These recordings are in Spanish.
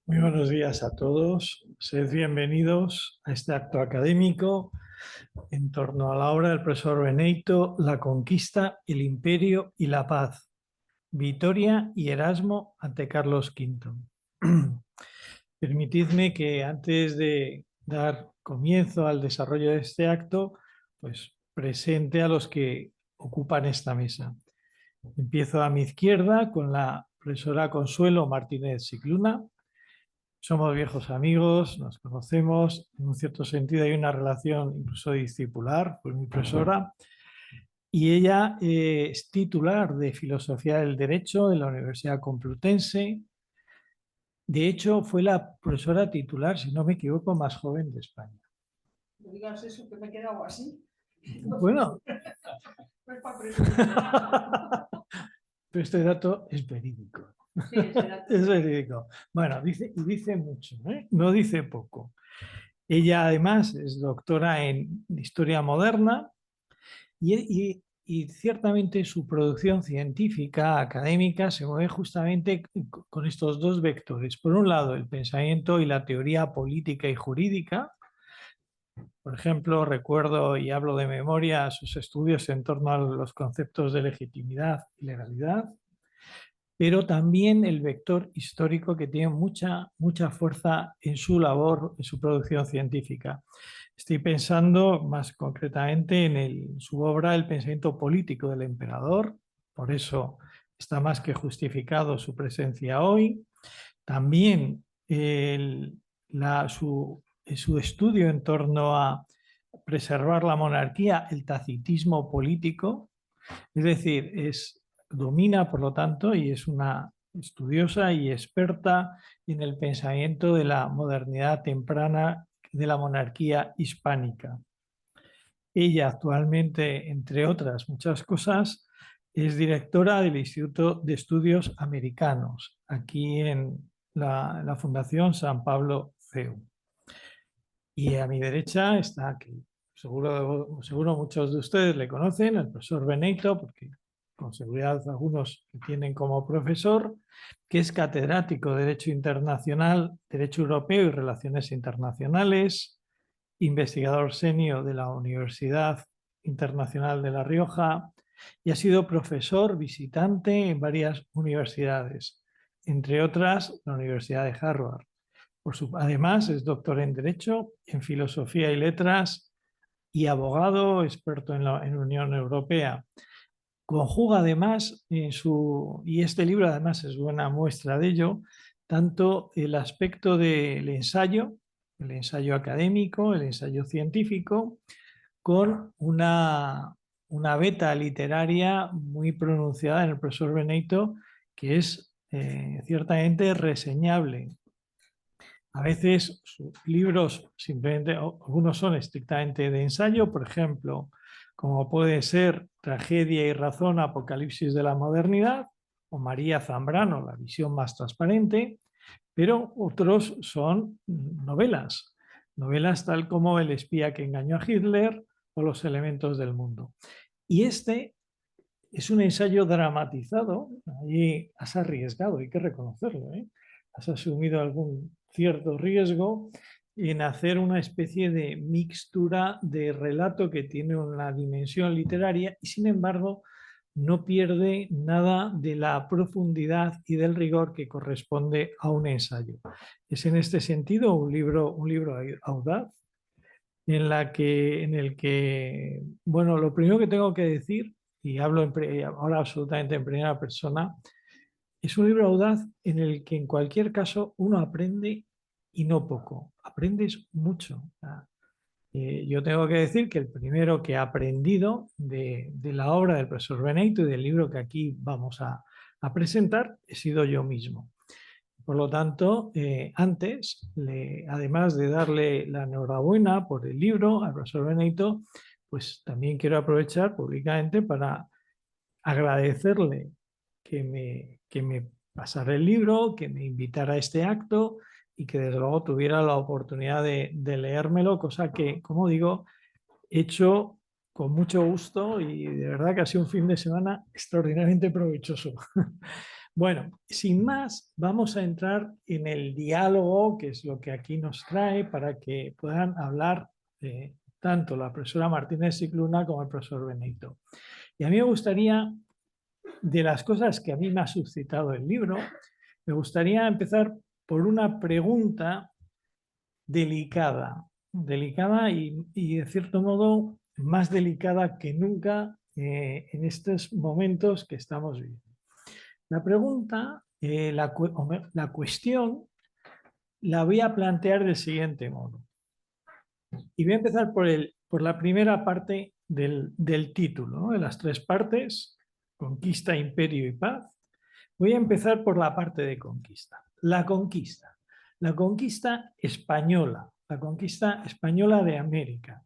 Muy buenos días a todos. Sed bienvenidos a este acto académico en torno a la obra del profesor Beneyto, La conquista, el imperio y la paz. Vitoria y Erasmo ante Carlos V. Permitidme que antes de dar comienzo al desarrollo de este acto, pues presente a los que ocupan esta mesa. Empiezo a mi izquierda con la profesora Consuelo Martínez Cicluna. Somos viejos amigos, nos conocemos, en un cierto sentido hay una relación incluso discipular, fue mi profesora, y ella es titular de Filosofía del Derecho de la Universidad Complutense. De hecho, fue la profesora titular, si no me equivoco, más joven de España. No digas eso, que me he quedado así. Bueno, Pues para presumir. pero este dato es verídico. Sí, ese dato. Es verídico. Bueno, dice mucho, ¿eh? No dice poco. Ella además es doctora en Historia Moderna y ciertamente su producción científica, académica, se mueve justamente con estos dos vectores. Por un lado, el pensamiento y la teoría política y jurídica. Por ejemplo, recuerdo y hablo de memoria sus estudios en torno a los conceptos de legitimidad y legalidad, pero también el vector histórico que tiene mucha fuerza en su labor, en su producción científica. Estoy pensando más concretamente en su obra El pensamiento político del emperador, por eso está más que justificado su presencia hoy. También su estudio en torno a preservar la monarquía, el tacitismo político, es decir, domina, por lo tanto, y es una estudiosa y experta en el pensamiento de la modernidad temprana de la monarquía hispánica. Ella actualmente, entre otras muchas cosas, es directora del Instituto de Estudios Americanos, aquí en la Fundación San Pablo CEU. Y a mi derecha está, que seguro muchos de ustedes le conocen, el profesor Beneyto, porque con seguridad algunos que tienen como profesor, que es catedrático de Derecho Internacional, Derecho Europeo y Relaciones Internacionales, investigador senior de la Universidad Internacional de La Rioja y ha sido profesor visitante en varias universidades, entre otras la Universidad de Harvard. Además, es doctor en Derecho, en Filosofía y Letras y abogado experto en Unión Europea. Conjuga además y este libro además es buena muestra de ello, tanto el aspecto del ensayo, el ensayo académico, el ensayo científico, con una beta literaria muy pronunciada en el profesor Beneyto, que es ciertamente reseñable. A veces sus libros simplemente, algunos son estrictamente de ensayo, por ejemplo, como puede ser Tragedia y Razón, Apocalipsis de la Modernidad, o María Zambrano, La visión más transparente, pero otros son novelas tal como El espía que engañó a Hitler o Los elementos del mundo. Y este es un ensayo dramatizado, ahí has arriesgado, hay que reconocerlo, ¿eh? Has asumido algún cierto riesgo en hacer una especie de mixtura de relato que tiene una dimensión literaria y sin embargo no pierde nada de la profundidad y del rigor que corresponde a un ensayo. Es en este sentido un libro audaz en el que, bueno, lo primero que tengo que decir, y hablo ahora absolutamente en primera persona, es un libro audaz en el que en cualquier caso uno aprende y no poco, aprendes mucho. Yo tengo que decir que el primero que he aprendido de la obra del profesor Beneyto y del libro que aquí vamos a presentar he sido yo mismo. Por lo tanto, además de darle la enhorabuena por el libro al profesor Beneyto, pues también quiero aprovechar públicamente para agradecerle que me pasara el libro, que me invitara a este acto y que desde luego tuviera la oportunidad de leérmelo, cosa que, como digo, he hecho con mucho gusto y de verdad que ha sido un fin de semana extraordinariamente provechoso. Bueno, sin más, vamos a entrar en el diálogo, que es lo que aquí nos trae, para que puedan hablar tanto la profesora Martínez Scicluna como el profesor Benito. Y a mí me gustaría, de las cosas que a mí me ha suscitado el libro, me gustaría empezar por una pregunta delicada y de cierto modo más delicada que nunca en estos momentos que estamos viviendo. La pregunta, la cuestión, la voy a plantear del siguiente modo. Y voy a empezar por la primera parte del título, ¿no? De las tres partes, conquista, imperio y paz. Voy a empezar por la parte de conquista. La conquista española, la conquista española de América.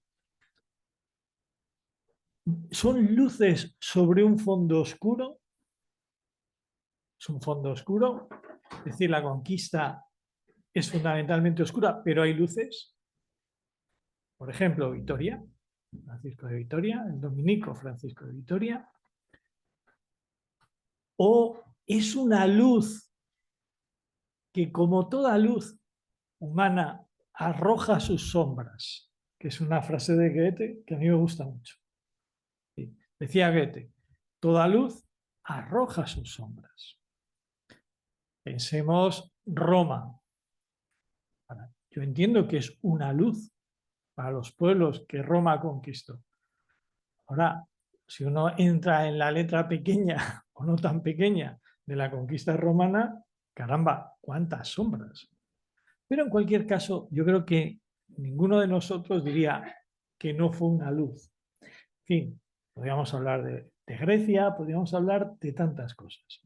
¿Son luces sobre un fondo oscuro? Es un fondo oscuro, es decir, la conquista es fundamentalmente oscura, pero hay luces. Por ejemplo, Vitoria, Francisco de Vitoria, el dominico Francisco de Vitoria. O es una luz que, como toda luz humana, arroja sus sombras, que es una frase de Goethe que a mí me gusta mucho. Sí. Decía Goethe, toda luz arroja sus sombras. Pensemos Roma. Yo entiendo que es una luz para los pueblos que Roma conquistó. Ahora, si uno entra en la letra pequeña o no tan pequeña de la conquista romana, caramba, cuántas sombras. Pero en cualquier caso, yo creo que ninguno de nosotros diría que no fue una luz. En fin, podríamos hablar de Grecia, podríamos hablar de tantas cosas.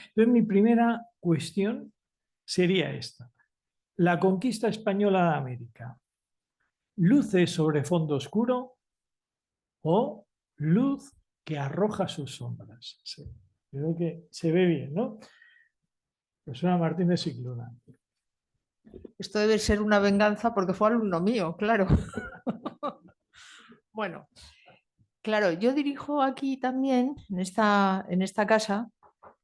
Entonces, mi primera cuestión sería esta. La conquista española de América, ¿luces sobre fondo oscuro o luz que arroja sus sombras? Sí, creo que se ve bien, ¿no? Profesora Martínez Scicluna. Esto debe ser una venganza porque fue alumno mío, claro. Bueno, claro, yo dirijo aquí también, en esta casa,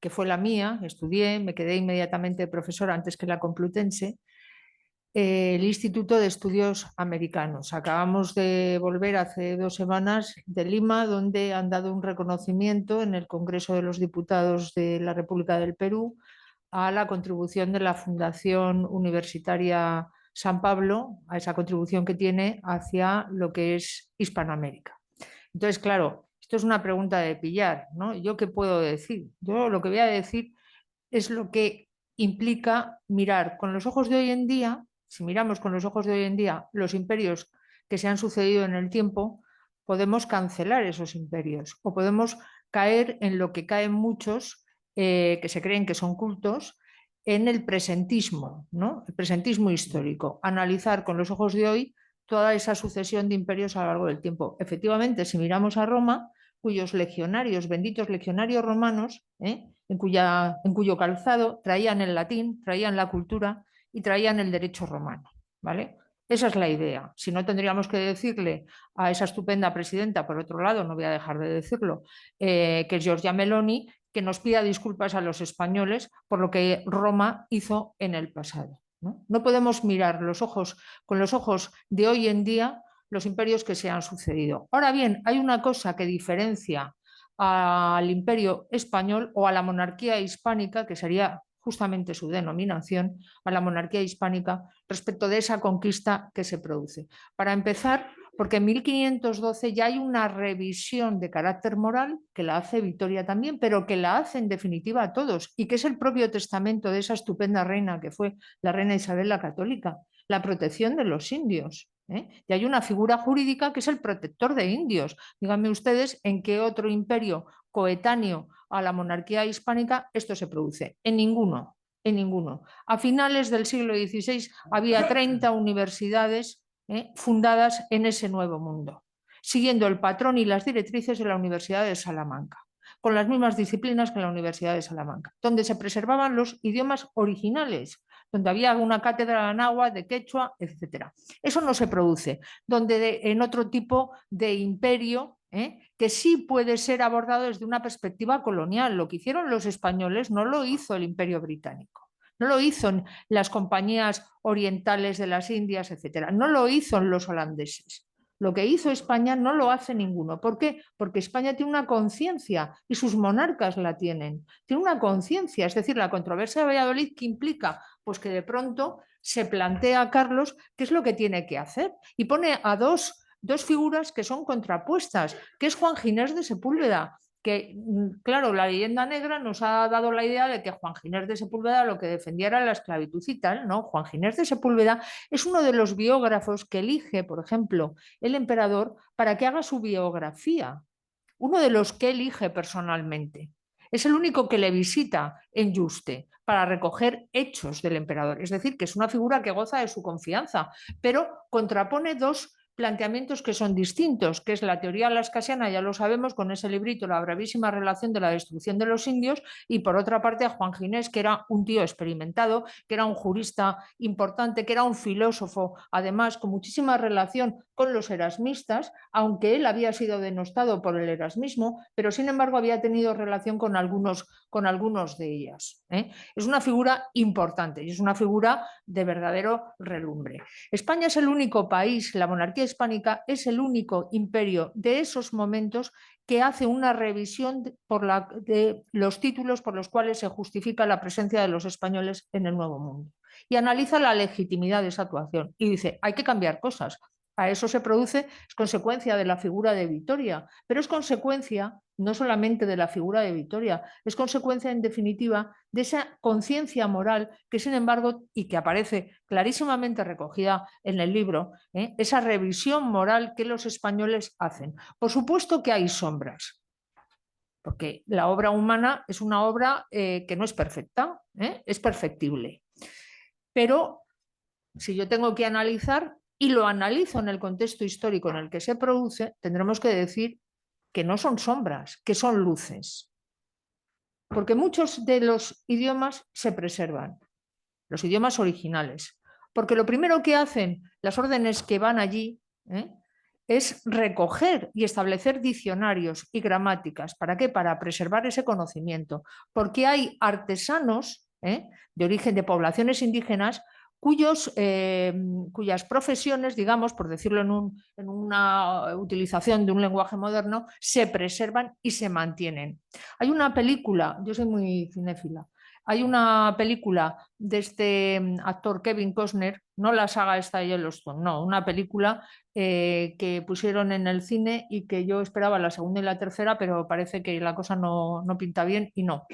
que fue la mía, estudié, me quedé inmediatamente profesora antes que la Complutense, el Instituto de Estudios Americanos. Acabamos de volver hace 2 semanas de Lima, donde han dado un reconocimiento en el Congreso de los Diputados de la República del Perú a la contribución de la Fundación Universitaria San Pablo, a esa contribución que tiene hacia lo que es Hispanoamérica. Entonces, claro, esto es una pregunta de pillar, ¿no? ¿Yo qué puedo decir? Yo lo que voy a decir es lo que implica mirar con los ojos de hoy en día. Si miramos con los ojos de hoy en día los imperios que se han sucedido en el tiempo, podemos cancelar esos imperios o podemos caer en lo que caen muchos que se creen que son cultos, en el presentismo, ¿no? El presentismo histórico, analizar con los ojos de hoy toda esa sucesión de imperios a lo largo del tiempo. Efectivamente, si miramos a Roma, cuyos legionarios, benditos legionarios romanos, en cuyo calzado traían el latín, traían la cultura y traían el derecho romano, ¿vale? Esa es la idea. Si no, tendríamos que decirle a esa estupenda presidenta, por otro lado, no voy a dejar de decirlo, que es Giorgia Meloni, que nos pida disculpas a los españoles por lo que Roma hizo en el pasado. No podemos mirar con los ojos de hoy en día los imperios que se han sucedido. Ahora bien, hay una cosa que diferencia al imperio español o a la monarquía hispánica, que sería justamente su denominación, a la monarquía hispánica, respecto de esa conquista que se produce. Para empezar, porque en 1512 ya hay una revisión de carácter moral que la hace Vitoria también, pero que la hace en definitiva a todos, y que es el propio testamento de esa estupenda reina que fue la reina Isabel la Católica, la protección de los indios. Y hay una figura jurídica que es el protector de indios. Díganme ustedes en qué otro imperio coetáneo a la monarquía hispánica esto se produce. En ninguno, en ninguno. A finales del siglo XVI había 30 universidades fundadas en ese nuevo mundo, siguiendo el patrón y las directrices de la Universidad de Salamanca, con las mismas disciplinas que la Universidad de Salamanca, donde se preservaban los idiomas originales, donde había una cátedra de náhuatl, de quechua, etc. Eso no se produce, donde en otro tipo de imperio que sí puede ser abordado desde una perspectiva colonial. Lo que hicieron los españoles no lo hizo el Imperio Británico, no lo hizo las compañías orientales de las Indias, etcétera, no lo hizo los holandeses. Lo que hizo España no lo hace ninguno. ¿Por qué? Porque España tiene una conciencia y sus monarcas la tienen. Tiene una conciencia, es decir, la controversia de Valladolid, ¿qué implica? Pues que de pronto se plantea a Carlos qué es lo que tiene que hacer y pone a dos figuras que son contrapuestas, que es Juan Ginés de Sepúlveda, que, claro, la leyenda negra nos ha dado la idea de que Juan Ginés de Sepúlveda lo que defendía era la esclavitud y tal, ¿no? Juan Ginés de Sepúlveda es uno de los biógrafos que elige, por ejemplo, el emperador para que haga su biografía, uno de los que elige personalmente. Es el único que le visita en Yuste para recoger hechos del emperador, es decir, que es una figura que goza de su confianza, pero contrapone dos planteamientos que son distintos, que es la teoría lascasiana, ya lo sabemos, con ese librito, La brevísima relación de la destrucción de los indios, y por otra parte a Juan Ginés, que era un tío experimentado, que era un jurista importante, que era un filósofo, además con muchísima relación con los erasmistas, aunque él había sido denostado por el erasmismo, pero sin embargo había tenido relación con algunos de ellas. Es una figura importante y es una figura de verdadero relumbre. España es el único país, la monarquía hispánica es el único imperio de esos momentos que hace una revisión de los títulos por los cuales se justifica la presencia de los españoles en el Nuevo Mundo. Y analiza la legitimidad de esa actuación y dice, hay que cambiar cosas. A eso se produce, es consecuencia de la figura de Vitoria, pero es consecuencia no solamente de la figura de Vitoria, es consecuencia en definitiva de esa conciencia moral que sin embargo, y que aparece clarísimamente recogida en el libro, esa revisión moral que los españoles hacen. Por supuesto que hay sombras, porque la obra humana es una obra que no es perfecta, es perfectible. Pero si yo tengo que analizar, y lo analizo en el contexto histórico en el que se produce, tendremos que decir que no son sombras, que son luces. Porque muchos de los idiomas se preservan, los idiomas originales. Porque lo primero que hacen las órdenes que van allí es recoger y establecer diccionarios y gramáticas. ¿Para qué? Para preservar ese conocimiento. Porque hay artesanos de origen de poblaciones indígenas cuyas profesiones, digamos, por decirlo en una utilización de un lenguaje moderno, se preservan y se mantienen. Hay una película, yo soy muy cinéfila, hay una película de este actor Kevin Costner, no la saga esta de Yellowstone, no, una película que pusieron en el cine y que yo esperaba la segunda y la tercera, pero parece que la cosa no pinta bien y no,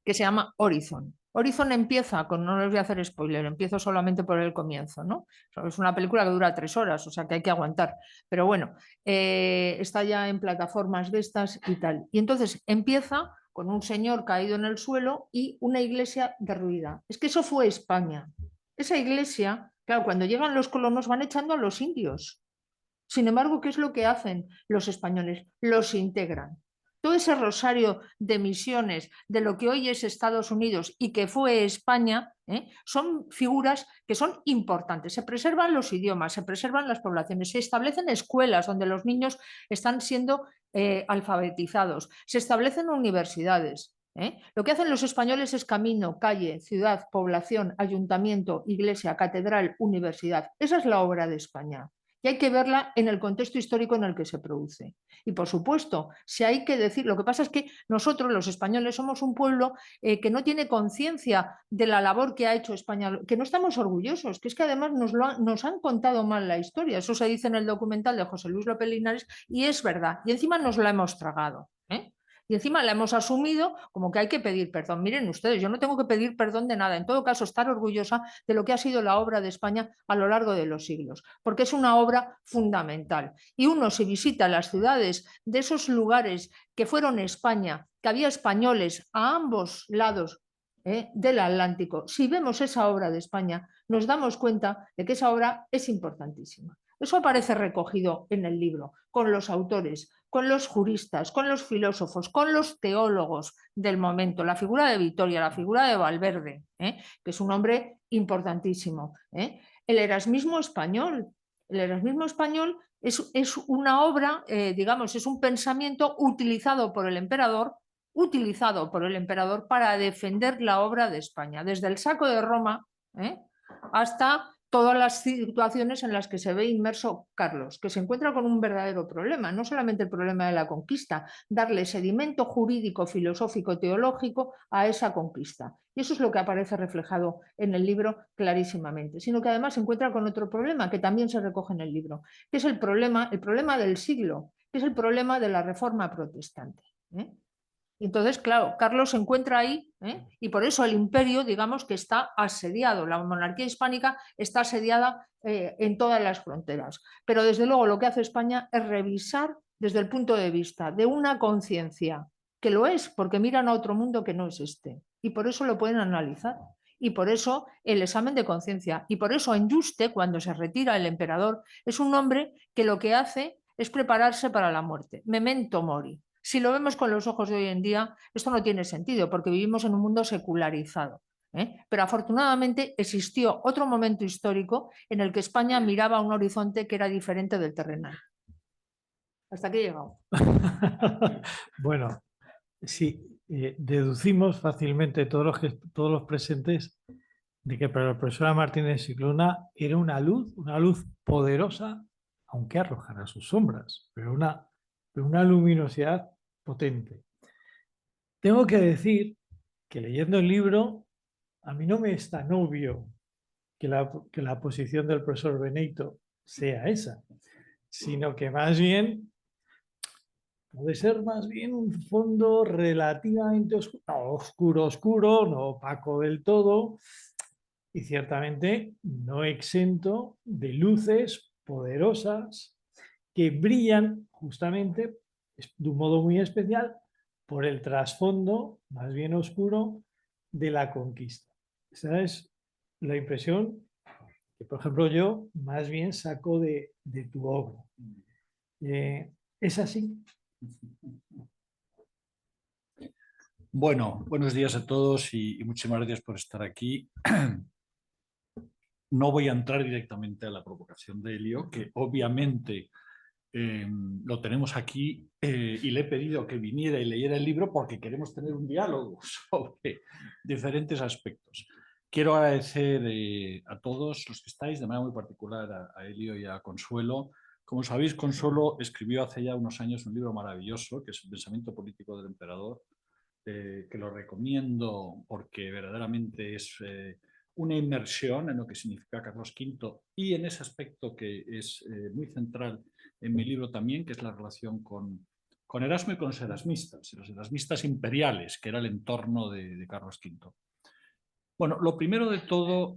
que se llama Horizon. Horizon empieza con, no les voy a hacer spoiler, empiezo solamente por el comienzo, ¿no? Es una película que dura 3 horas, o sea que hay que aguantar. Pero bueno, está ya en plataformas de estas y tal. Y entonces empieza con un señor caído en el suelo y una iglesia derruida. Es que eso fue España. Esa iglesia, claro, cuando llegan los colonos van echando a los indios. Sin embargo, ¿qué es lo que hacen los españoles? Los integran. Todo ese rosario de misiones de lo que hoy es Estados Unidos y que fue España, son figuras que son importantes. Se preservan los idiomas, se preservan las poblaciones, se establecen escuelas donde los niños están siendo alfabetizados, se establecen universidades. Lo que hacen los españoles es camino, calle, ciudad, población, ayuntamiento, iglesia, catedral, universidad. Esa es la obra de España. Y hay que verla en el contexto histórico en el que se produce. Y por supuesto, si hay que decir, lo que pasa es que nosotros los españoles somos un pueblo que no tiene conciencia de la labor que ha hecho España, que no estamos orgullosos, que es que además nos han contado mal la historia. Eso se dice en el documental de José Luis López Linares y es verdad. Y encima nos la hemos tragado. Y encima la hemos asumido como que hay que pedir perdón. Miren ustedes, yo no tengo que pedir perdón de nada. En todo caso, estar orgullosa de lo que ha sido la obra de España a lo largo de los siglos, porque es una obra fundamental. Y uno, si visita las ciudades de esos lugares que fueron España, que había españoles a ambos lados del Atlántico, si vemos esa obra de España, nos damos cuenta de que esa obra es importantísima. Eso aparece recogido en el libro, con los autores, con los juristas, con los filósofos, con los teólogos del momento, la figura de Vitoria, la figura de Valverde, que es un hombre importantísimo, el erasmismo español, El erasmismo español es una obra, digamos, es un pensamiento utilizado por el emperador para defender la obra de España, desde el saco de Roma hasta todas las situaciones en las que se ve inmerso Carlos, que se encuentra con un verdadero problema, no solamente el problema de la conquista, darle sedimento jurídico, filosófico, teológico a esa conquista. Y eso es lo que aparece reflejado en el libro clarísimamente, sino que además se encuentra con otro problema que también se recoge en el libro, que es el problema del siglo, que es el problema de la reforma protestante. Entonces, claro, Carlos se encuentra ahí y por eso el imperio, digamos que está asediado, la monarquía hispánica está asediada en todas las fronteras. Pero desde luego lo que hace España es revisar desde el punto de vista de una conciencia, que lo es, porque miran a otro mundo que no es este. Y por eso lo pueden analizar. Y por eso el examen de conciencia. Y por eso en Yuste, cuando se retira el emperador, es un hombre que lo que hace es prepararse para la muerte. Memento mori. Si lo vemos con los ojos de hoy en día, esto no tiene sentido porque vivimos en un mundo secularizado. Pero afortunadamente existió otro momento histórico en el que España miraba un horizonte que era diferente del terrenal. Hasta aquí he llegado. Bueno, sí, deducimos fácilmente todos los presentes de que para la profesora Martínez Scicluna era una luz poderosa, aunque arrojara sus sombras, pero una luminosidad potente. Tengo que decir que leyendo el libro, a mí no me es tan obvio que la posición del profesor Benito sea esa, sino que más bien puede ser más bien un fondo relativamente oscuro, no oscuro, no opaco del todo, y ciertamente no exento de luces poderosas que brillan justamente de un modo muy especial por el trasfondo más bien oscuro de la conquista. Esa es la impresión que, por ejemplo, yo más bien saco de tu obra. ¿Es así? Bueno, buenos días a todos y muchísimas gracias por estar aquí. No voy a entrar directamente a la provocación de Elio, que obviamente lo tenemos aquí y le he pedido que viniera y leyera el libro porque queremos tener un diálogo sobre diferentes aspectos. Quiero agradecer a todos los que estáis, de manera muy particular a Elio y a Consuelo. Como sabéis, Consuelo escribió hace ya unos años un libro maravilloso, que es El pensamiento político del emperador, que lo recomiendo porque verdaderamente es una inmersión en lo que significa Carlos V y en ese aspecto que es muy central en mi libro también, que es la relación con Erasmo y con los erasmistas imperiales, que era el entorno de Carlos V. Bueno, lo primero de todo,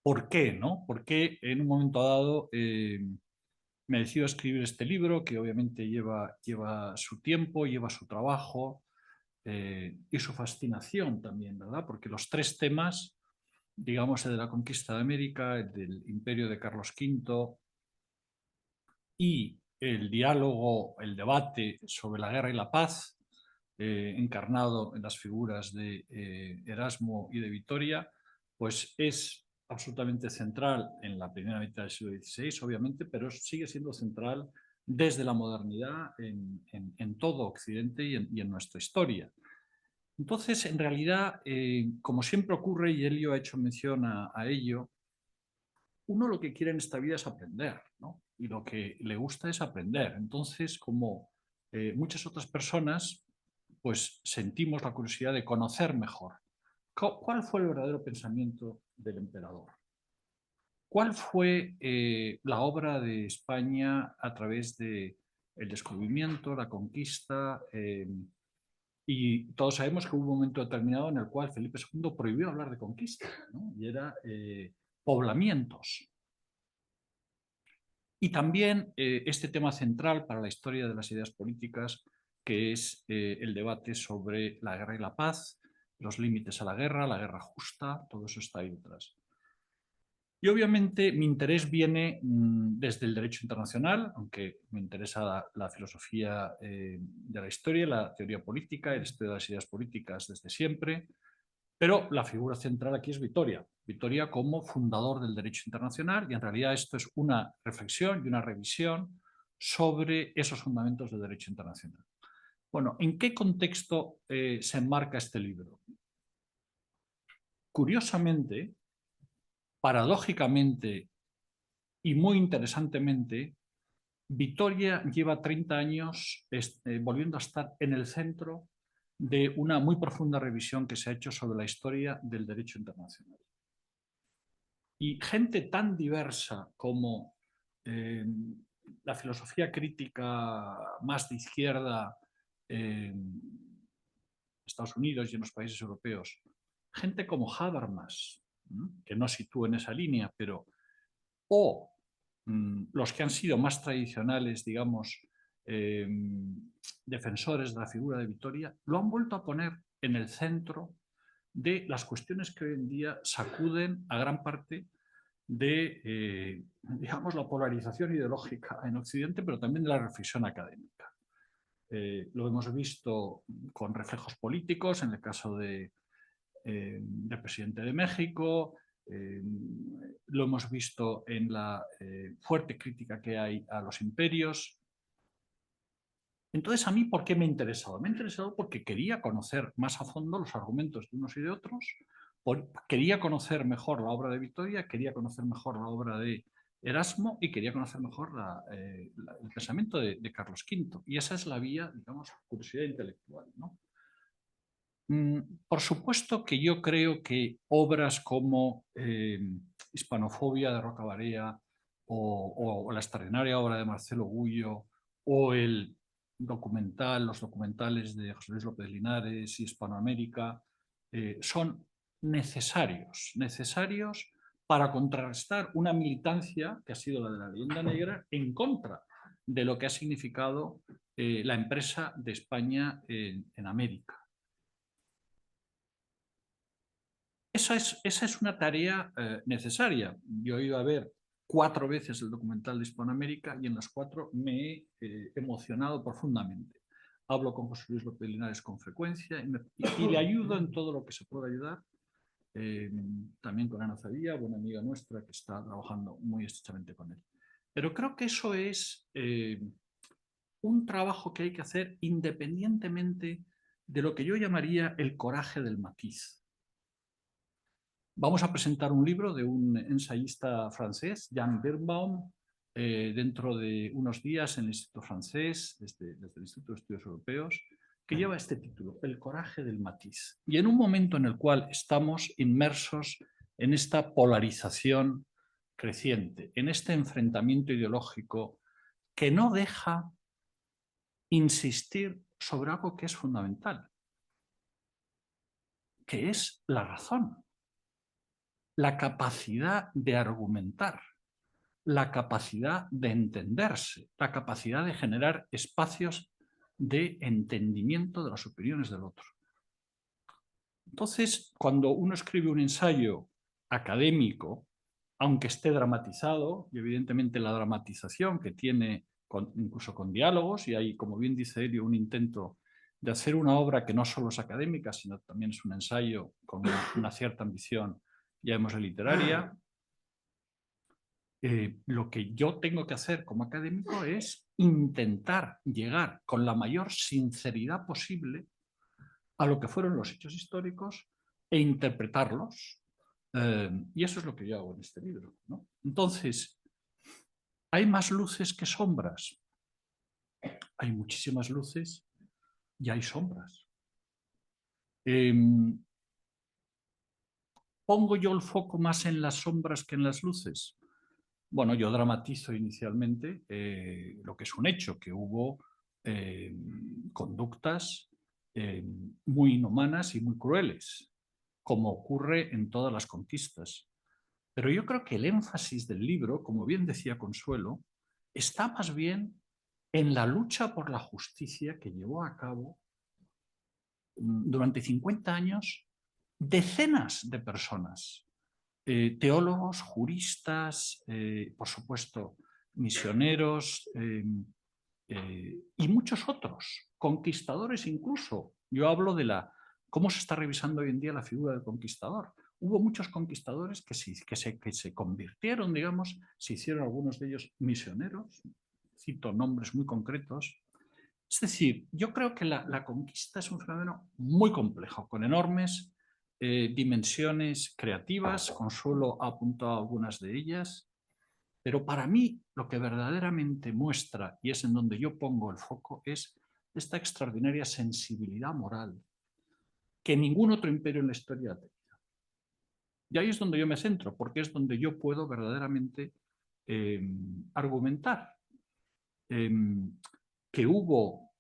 ¿por qué? ¿No? ¿Por qué en un momento dado me decido a escribir este libro, que obviamente lleva su tiempo, lleva su trabajo y su fascinación también, ¿verdad? Porque los tres temas, digamos, el de la conquista de América, el del imperio de Carlos V y el diálogo, el debate sobre la guerra y la paz, encarnado en las figuras de Erasmo y de Vitoria, pues es absolutamente central en la primera mitad del siglo XVI, obviamente, pero sigue siendo central desde la modernidad en todo Occidente y en nuestra historia. Entonces, en realidad, como siempre ocurre, y Elio ha hecho mención a ello, uno lo que quiere en esta vida es aprender, ¿no? Y lo que le gusta es aprender. Entonces, como muchas otras personas, pues sentimos la curiosidad de conocer mejor. ¿Cuál fue el verdadero pensamiento del emperador? ¿Cuál fue la obra de España a través del descubrimiento, la conquista? Y todos sabemos que hubo un momento determinado en el cual Felipe II prohibió hablar de conquista, ¿no? Y era poblamientos. Y también este tema central para la historia de las ideas políticas, que es el debate sobre la guerra y la paz, los límites a la guerra justa, todo eso está ahí detrás. Y obviamente mi interés viene desde el derecho internacional, aunque me interesa la filosofía de la historia, la teoría política, el estudio de las ideas políticas desde siempre, Pero la figura central aquí es Vitoria. Vitoria como fundador del derecho internacional, y en realidad esto es una reflexión y una revisión sobre esos fundamentos del derecho internacional. Bueno, ¿en qué contexto se enmarca este libro? Curiosamente, paradójicamente y muy interesantemente, Vitoria lleva 30 años volviendo a estar en el centro de una muy profunda revisión que se ha hecho sobre la historia del derecho internacional. Y gente tan diversa como la filosofía crítica más de izquierda en Estados Unidos y en los países europeos, gente como Habermas, que no sitúa en esa línea, pero o los que han sido más tradicionales, digamos, defensores de la figura de Vitoria, lo han vuelto a poner en el centro de las cuestiones que hoy en día sacuden a gran parte de, digamos, la polarización ideológica en Occidente, pero también de la reflexión académica. Lo hemos visto con reflejos políticos, en el caso del presidente de México, lo hemos visto en la fuerte crítica que hay a los imperios. Entonces, ¿a mí por qué me ha interesado? Me ha interesado porque quería conocer más a fondo los argumentos de unos y de otros, quería conocer mejor la obra de Vitoria, quería conocer mejor la obra de Erasmo y quería conocer mejor el pensamiento de Carlos V. Y esa es la vía, digamos, curiosidad intelectual, ¿no? Por supuesto que yo creo que obras como Hispanofobia de Roca Barea o la extraordinaria obra de Marcelo Gullo o los documentales de José Luis López Linares y Hispanoamérica son necesarios para contrarrestar una militancia que ha sido la de la leyenda negra en contra de lo que ha significado la empresa de España en América. Esa es una tarea necesaria. Yo he ido a ver 4 veces el documental de Hispanoamérica y en las 4 me he emocionado profundamente. Hablo con José Luis López Linares con frecuencia y le ayudo en todo lo que se pueda ayudar. También con Ana Zavía, buena amiga nuestra, que está trabajando muy estrechamente con él. Pero creo que eso es un trabajo que hay que hacer independientemente de lo que yo llamaría el coraje del matiz. Vamos a presentar un libro de un ensayista francés, Jan Birnbaum, dentro de unos días en el Instituto Francés, desde el Instituto de Estudios Europeos, que lleva este título, El coraje del matiz. Y en un momento en el cual estamos inmersos en esta polarización creciente, en este enfrentamiento ideológico que no deja insistir sobre algo que es fundamental, que es la razón. La capacidad de argumentar, la capacidad de entenderse, la capacidad de generar espacios de entendimiento de las opiniones del otro. Entonces, cuando uno escribe un ensayo académico, aunque esté dramatizado, y evidentemente la dramatización que tiene incluso con diálogos, y hay, como bien dice Elio, un intento de hacer una obra que no solo es académica, sino también es un ensayo con una cierta ambición, llamémosle literaria. Lo que yo tengo que hacer como académico es intentar llegar con la mayor sinceridad posible a lo que fueron los hechos históricos e interpretarlos. Y eso es lo que yo hago en este libro, ¿no? Entonces, ¿hay más luces que sombras? Hay muchísimas luces y hay sombras. ¿Pongo yo el foco más en las sombras que en las luces? Bueno, yo dramatizo inicialmente lo que es un hecho, que hubo conductas muy inhumanas y muy crueles, como ocurre en todas las conquistas. Pero yo creo que el énfasis del libro, como bien decía Consuelo, está más bien en la lucha por la justicia que llevó a cabo durante 50 años decenas de personas, teólogos, juristas, por supuesto, misioneros y muchos otros, conquistadores incluso. Yo hablo de la ¿Cómo se está revisando hoy en día la figura del conquistador? Hubo muchos conquistadores que se convirtieron, digamos, se hicieron algunos de ellos misioneros, cito nombres muy concretos. Es decir, yo creo que la conquista es un fenómeno muy complejo, con enormes dimensiones creativas. Consuelo ha apuntado algunas de ellas, pero para mí lo que verdaderamente muestra, y es en donde yo pongo el foco, es esta extraordinaria sensibilidad moral que ningún otro imperio en la historia ha tenido. Y ahí es donde yo me centro, porque es donde yo puedo verdaderamente argumentar que hubo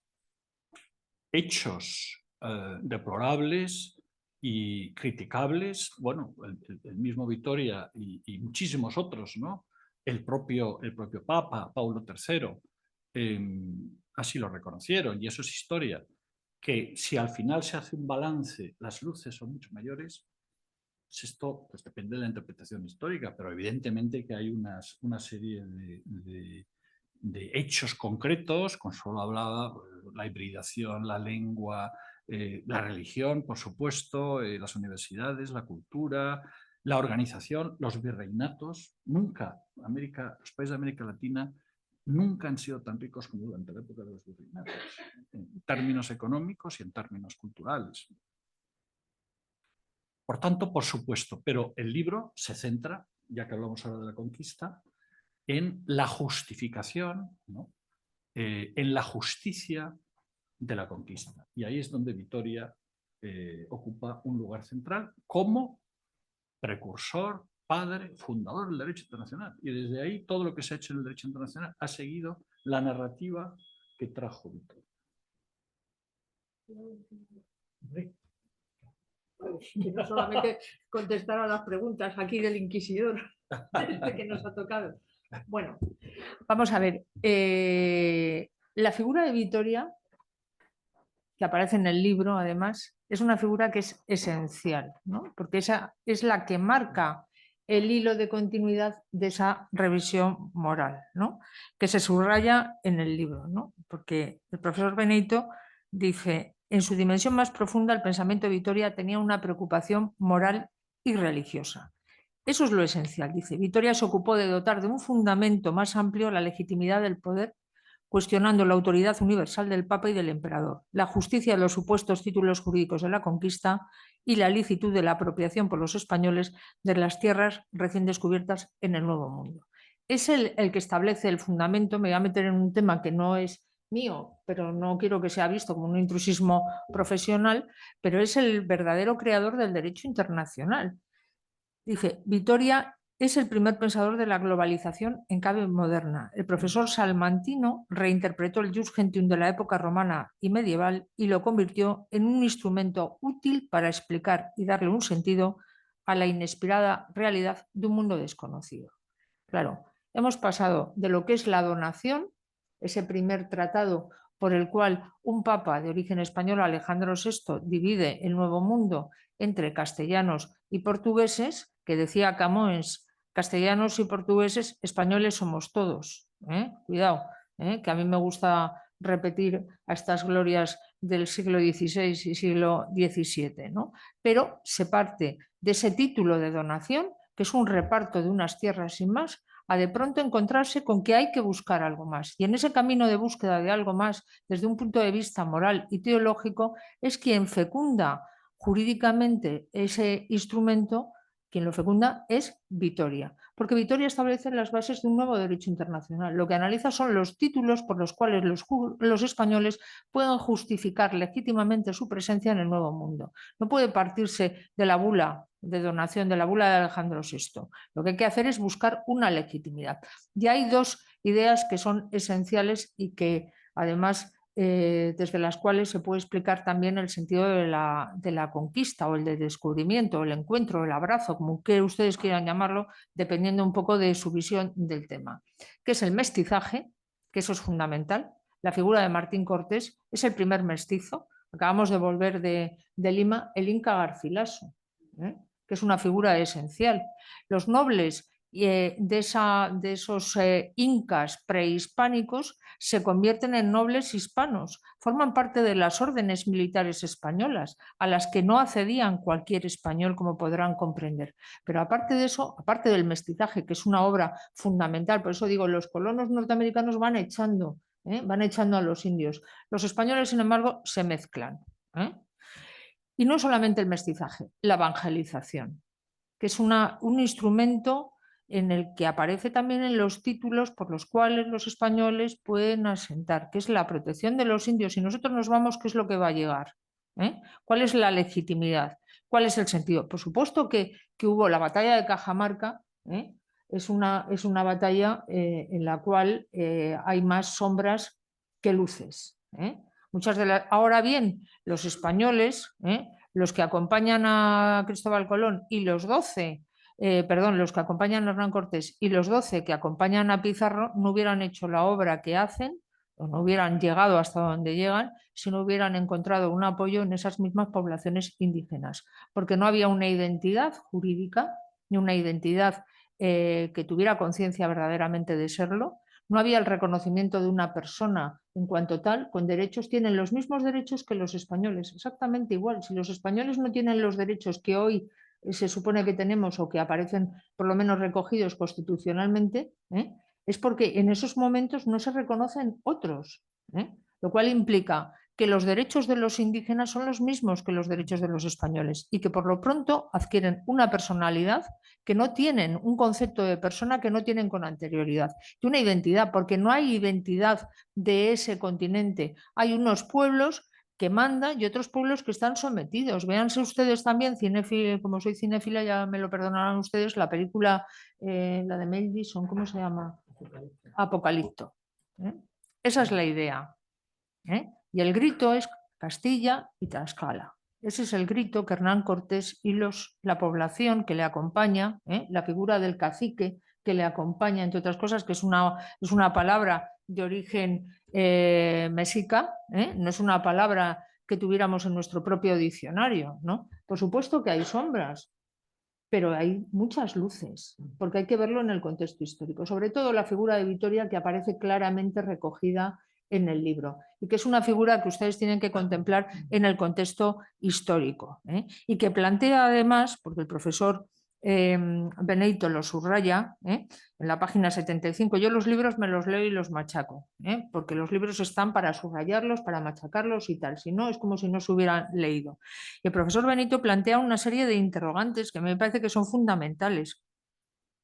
hechos deplorables y criticables, bueno, el mismo Vitoria y muchísimos otros, ¿no? El propio Papa, Paulo III, así lo reconocieron, y eso es historia, que si al final se hace un balance, las luces son mucho mayores. Pues esto pues depende de la interpretación histórica, pero evidentemente que hay una serie de hechos concretos. Consuelo hablaba, la hibridación, la lengua, la religión, por supuesto, las universidades, la cultura, la organización, los virreinatos. Nunca los países de América Latina nunca han sido tan ricos como durante la época de los virreinatos, en términos económicos y en términos culturales. Por tanto, por supuesto, pero el libro se centra, ya que hablamos ahora de la conquista, en la justificación, ¿no? En la justicia de la conquista. Y ahí es donde Vitoria ocupa un lugar central como precursor, padre, fundador del derecho internacional. Y desde ahí todo lo que se ha hecho en el derecho internacional ha seguido la narrativa que trajo Vitoria. No solamente contestar a las preguntas aquí del inquisidor que nos ha tocado. Bueno, vamos a ver. La figura de Vitoria, que aparece en el libro, además, es una figura que es esencial, ¿no? Porque esa es la que marca el hilo de continuidad de esa revisión moral, ¿no? Que se subraya en el libro, ¿no? Porque el profesor Benito dice: en su dimensión más profunda, el pensamiento de Vitoria tenía una preocupación moral y religiosa. Eso es lo esencial, dice. Vitoria se ocupó de dotar de un fundamento más amplio la legitimidad del poder, cuestionando la autoridad universal del Papa y del Emperador, la justicia de los supuestos títulos jurídicos de la conquista y la licitud de la apropiación por los españoles de las tierras recién descubiertas en el Nuevo Mundo. Es el que establece el fundamento. Me voy a meter en un tema que no es mío, pero no quiero que sea visto como un intrusismo profesional, pero es el verdadero creador del derecho internacional. Dice: Vitoria es el primer pensador de la globalización en clave moderna. El profesor salmantino reinterpretó el jus gentium de la época romana y medieval y lo convirtió en un instrumento útil para explicar y darle un sentido a la inesperada realidad de un mundo desconocido. Claro, hemos pasado de lo que es la donación, ese primer tratado por el cual un papa de origen español, Alejandro VI, divide el Nuevo Mundo entre castellanos y portugueses, que decía Camões: castellanos y portugueses, españoles somos todos. Cuidado, que a mí me gusta repetir a estas glorias del siglo XVI y siglo XVII, ¿no? Pero se parte de ese título de donación, que es un reparto de unas tierras sin más, a de pronto encontrarse con que hay que buscar algo más. Y en ese camino de búsqueda de algo más, desde un punto de vista moral y teológico, es quien fecunda jurídicamente ese instrumento. Quien lo fecunda es Vitoria, porque Vitoria establece las bases de un nuevo derecho internacional. Lo que analiza son los títulos por los cuales los españoles pueden justificar legítimamente su presencia en el Nuevo Mundo. No puede partirse de la bula de donación, de la bula de Alejandro VI. Lo que hay que hacer es buscar una legitimidad. Y hay dos ideas que son esenciales y que además desde las cuales se puede explicar también el sentido de la conquista, o el de descubrimiento, o el encuentro, o el abrazo, como que ustedes quieran llamarlo, dependiendo un poco de su visión del tema, que es el mestizaje, que eso es fundamental. La figura de Martín Cortés es el primer mestizo. Acabamos de volver de Lima el Inca Garcilaso, que es una figura esencial. Los nobles de esos incas prehispánicos se convierten en nobles hispanos, forman parte de las órdenes militares españolas, a las que no accedían cualquier español, como podrán comprender. Pero aparte de eso, aparte del mestizaje, que es una obra fundamental, por eso digo, los colonos norteamericanos van echando a los indios. Los españoles, sin embargo, se mezclan. Y no solamente el mestizaje, la evangelización, que es un instrumento en el que aparece también en los títulos por los cuales los españoles pueden asentar, que es la protección de los indios. Si nosotros nos vamos, ¿qué es lo que va a llegar? ¿Cuál es la legitimidad? ¿Cuál es el sentido? Por supuesto que hubo la batalla de Cajamarca, es una batalla en la cual hay más sombras que luces. Ahora bien, los españoles, los que acompañan a Cristóbal Colón y los 12, los que acompañan a Hernán Cortés y los 12 que acompañan a Pizarro no hubieran hecho la obra que hacen o no hubieran llegado hasta donde llegan si no hubieran encontrado un apoyo en esas mismas poblaciones indígenas, porque no había una identidad jurídica ni una identidad que tuviera conciencia verdaderamente de serlo. No había el reconocimiento de una persona en cuanto tal, con derechos, tienen los mismos derechos que los españoles, exactamente igual. Si los españoles no tienen los derechos que hoy se supone que tenemos o que aparecen por lo menos recogidos constitucionalmente, es porque en esos momentos no se reconocen otros, lo cual implica que los derechos de los indígenas son los mismos que los derechos de los españoles y que por lo pronto adquieren una personalidad que no tienen, un concepto de persona que no tienen con anterioridad, y una identidad, porque no hay identidad de ese continente. Hay unos pueblos que mandan y otros pueblos que están sometidos. Véanse ustedes también, como soy cinéfila, ya me lo perdonarán ustedes, la película, la de Mel Gibson, ¿cómo se llama? Apocalipto. Esa es la idea. Y el grito es Castilla y Tlaxcala. Ese es el grito que Hernán Cortés y la población que le acompaña, la figura del cacique que le acompaña, entre otras cosas, que es una palabra de origen mexica, no es una palabra que tuviéramos en nuestro propio diccionario, ¿no? Por supuesto que hay sombras, pero hay muchas luces, porque hay que verlo en el contexto histórico, sobre todo la figura de Vitoria, que aparece claramente recogida en el libro y que es una figura que ustedes tienen que contemplar en el contexto histórico, y que plantea además, porque el profesor Benedito lo subraya en la página 75, yo los libros me los leo y los machaco, porque los libros están para subrayarlos, para machacarlos y tal, si no es como si no se hubieran leído. Y el profesor Benito plantea una serie de interrogantes que me parece que son fundamentales.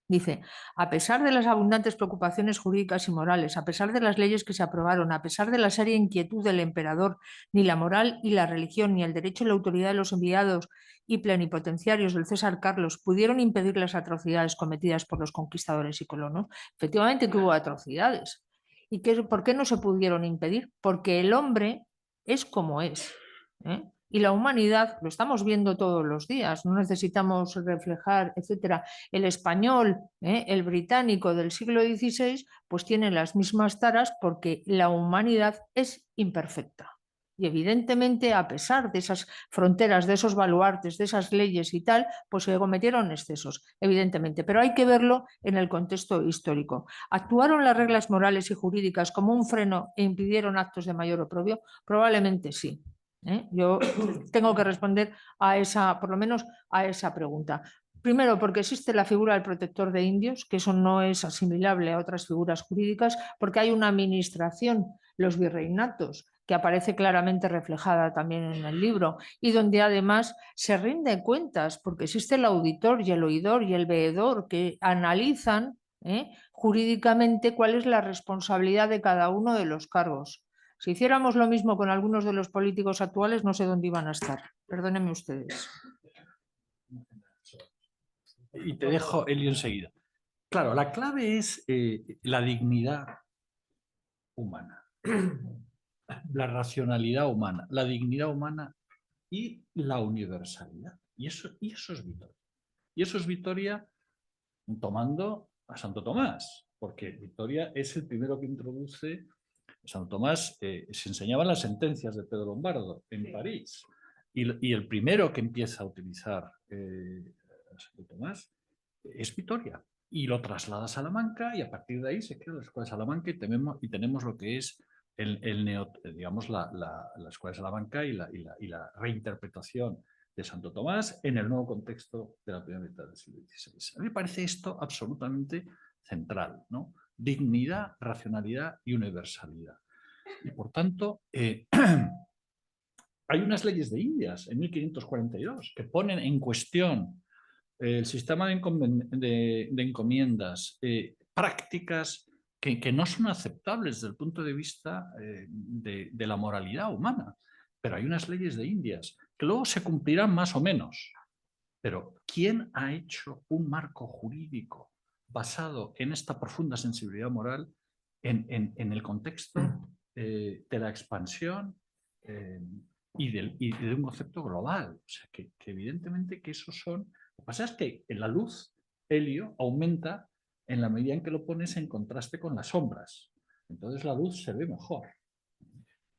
Dice, a pesar de las abundantes preocupaciones jurídicas y morales, a pesar de las leyes que se aprobaron, a pesar de la seria inquietud del emperador, ni la moral y la religión, ni el derecho y la autoridad de los enviados y plenipotenciarios del César Carlos pudieron impedir las atrocidades cometidas por los conquistadores y colonos. Efectivamente que hubo atrocidades. ¿Y por qué no se pudieron impedir? Porque el hombre es como es. Y la humanidad, lo estamos viendo todos los días, no necesitamos reflejar, etcétera. El español, el británico del siglo XVI, pues tiene las mismas taras porque la humanidad es imperfecta. Y evidentemente, a pesar de esas fronteras, de esos baluartes, de esas leyes y tal, pues se cometieron excesos, evidentemente. Pero hay que verlo en el contexto histórico. ¿Actuaron las reglas morales y jurídicas como un freno e impidieron actos de mayor oprobio? Probablemente sí. Yo tengo que responder por lo menos a esa pregunta. Primero, porque existe la figura del protector de indios, que eso no es asimilable a otras figuras jurídicas, porque hay una administración, los virreinatos, que aparece claramente reflejada también en el libro, y donde además se rinde cuentas, porque existe el auditor y el oidor y el veedor que analizan jurídicamente cuál es la responsabilidad de cada uno de los cargos. Si hiciéramos lo mismo con algunos de los políticos actuales, no sé dónde iban a estar. Perdónenme ustedes. Y te dejo, Elio, enseguida. Claro, la clave es la dignidad humana, la racionalidad humana, la dignidad humana y la universalidad. Y eso es Vitoria. Y eso es Vitoria tomando a Santo Tomás, porque Vitoria es el primero que introduce. Santo Tomás se enseñaban las sentencias de Pedro Lombardo en París, y el primero que empieza a utilizar Santo Tomás es Vitoria. y lo traslada a Salamanca y a partir de ahí se crea la Escuela de Salamanca y tenemos lo que es digamos, la Escuela de Salamanca y la reinterpretación de Santo Tomás en el nuevo contexto de la primera mitad del siglo XVI. A mí me parece esto absolutamente central, ¿no? Dignidad, racionalidad y universalidad. Y por tanto, hay unas leyes de Indias en 1542 que ponen en cuestión el sistema de encomiendas, prácticas que no son aceptables desde el punto de vista de la moralidad humana. Pero hay unas leyes de Indias que luego se cumplirán más o menos. Pero ¿quién ha hecho un marco jurídico basado en esta profunda sensibilidad moral en el contexto de la expansión y de un concepto global? O sea, que evidentemente que esos son... Lo que pasa es que la luz, helio, aumenta en la medida en que lo pones en contraste con las sombras. Entonces la luz se ve mejor.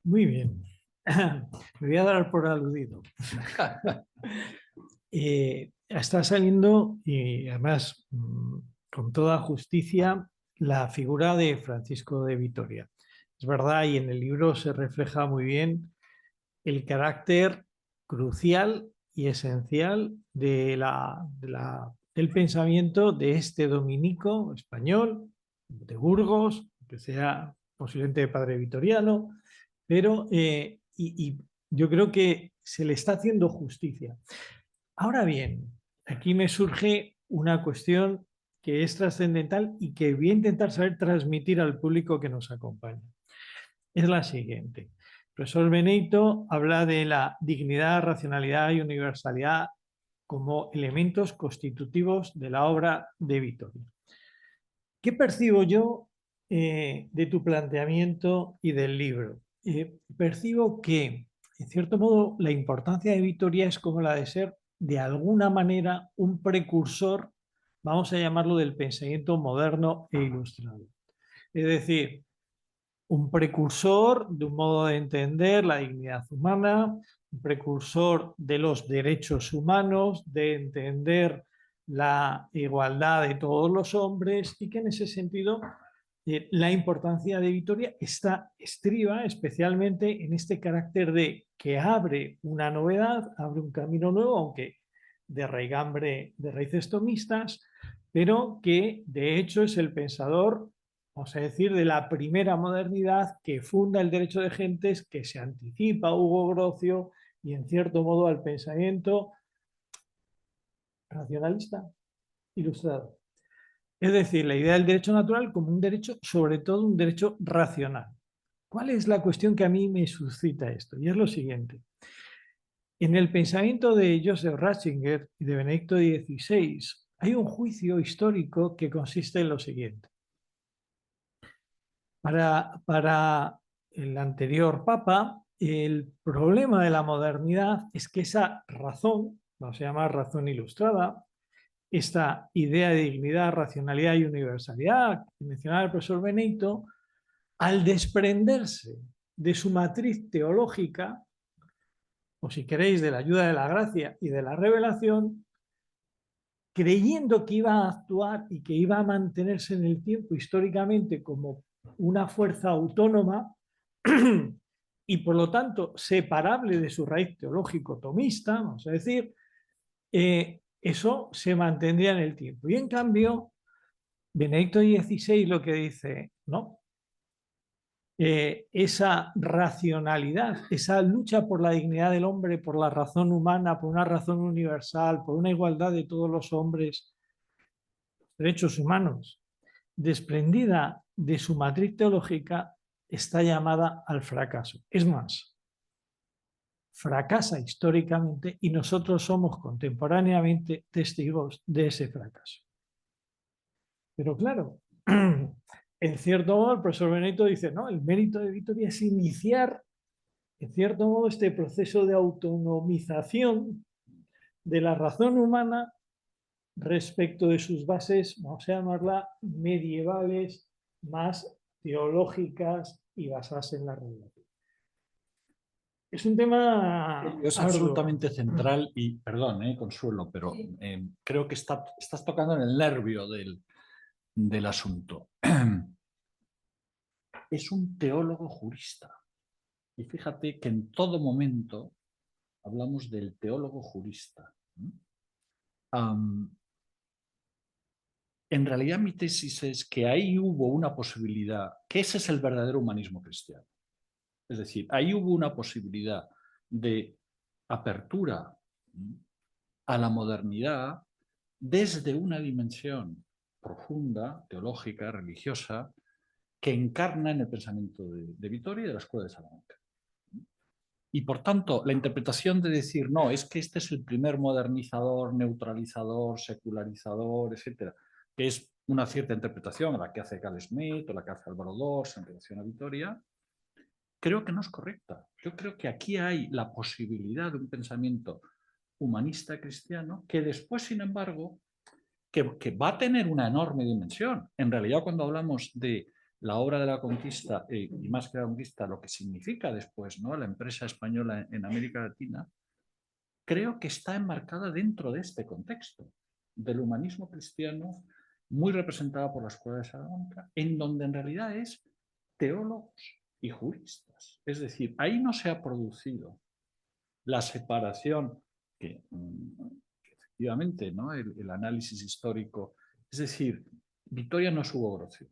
Muy bien. Me voy a dar por aludido. Está saliendo, y además con toda justicia, la figura de Francisco de Vitoria. Es verdad, y en el libro se refleja muy bien el carácter crucial y esencial del pensamiento de este dominico español, de Burgos, que sea posiblemente de padre vitoriano, pero y yo creo que se le está haciendo justicia. Ahora bien, aquí me surge una cuestión que es trascendental y que voy a intentar saber transmitir al público que nos acompaña. Es la siguiente. El profesor Beneyto habla de la dignidad, racionalidad y universalidad como elementos constitutivos de la obra de Vitoria. ¿Qué percibo yo de tu planteamiento y del libro? Percibo que, en cierto modo, la importancia de Vitoria es como la de ser, de alguna manera, un precursor, vamos a llamarlo, del pensamiento moderno e ilustrado. Es decir, un precursor de un modo de entender la dignidad humana, un precursor de los derechos humanos, de entender la igualdad de todos los hombres, y que en ese sentido la importancia de Vitoria estriba especialmente en este carácter de que abre una novedad, abre un camino nuevo, aunque de raigambre, de raíces tomistas, pero que de hecho es el pensador, vamos a decir, de la primera modernidad, que funda el derecho de gentes, que se anticipa a Hugo Grocio y en cierto modo al pensamiento racionalista ilustrado. Es decir, la idea del derecho natural como un derecho, sobre todo un derecho racional. ¿Cuál es la cuestión que a mí me suscita esto? Y es lo siguiente. En el pensamiento de Joseph Ratzinger y de Benedicto XVI hay un juicio histórico que consiste en lo siguiente. Para el anterior Papa, el problema de la modernidad es que esa razón, vamos a llamar razón ilustrada, esta idea de dignidad, racionalidad y universalidad que mencionaba el profesor Beneyto, al desprenderse de su matriz teológica, o si queréis, de la ayuda de la gracia y de la revelación, creyendo que iba a actuar y que iba a mantenerse en el tiempo históricamente como una fuerza autónoma y por lo tanto separable de su raíz teológico tomista, vamos a decir, eso se mantendría en el tiempo. Y en cambio, Benedicto XVI lo que dice, no, esa racionalidad, esa lucha por la dignidad del hombre, por la razón humana, por una razón universal, por una igualdad de todos los hombres, derechos humanos, desprendida de su matriz teológica, está llamada al fracaso. Es más, fracasa históricamente y nosotros somos contemporáneamente testigos de ese fracaso. Pero claro, en cierto modo el profesor Beneyto dice, no, el mérito de Vitoria es iniciar, en cierto modo, este proceso de autonomización de la razón humana respecto de sus bases, vamos a llamarla medievales, más teológicas y basadas en la revelación. Es un tema es absolutamente central y, perdón, Consuelo, pero creo que estás tocando en el nervio del asunto. Es un teólogo jurista. Y fíjate que en todo momento hablamos del teólogo jurista. En realidad mi tesis es que ahí hubo una posibilidad, que ese es el verdadero humanismo cristiano. Es decir, ahí hubo una posibilidad de apertura a la modernidad desde una dimensión profunda, teológica, religiosa, que encarna en el pensamiento de Vitoria y de la Escuela de Salamanca. Y por tanto, la interpretación de decir, no, es que este es el primer modernizador, neutralizador, secularizador, etcétera, que es una cierta interpretación a la que hace Carl Schmitt o la que hace Álvaro Dors en relación a Vitoria, creo que no es correcta. Yo creo que aquí hay la posibilidad de un pensamiento humanista cristiano que después, sin embargo, que va a tener una enorme dimensión. En realidad, cuando hablamos de la obra de la conquista, y más que la conquista, lo que significa después, ¿no?, la empresa española en América Latina, creo que está enmarcada dentro de este contexto del humanismo cristiano, muy representado por la Escuela de Salamanca, en donde en realidad es teólogos y juristas. Es decir, ahí no se ha producido la separación que efectivamente, ¿no?, el análisis histórico. Es decir, Vitoria no es Hugo Grocio.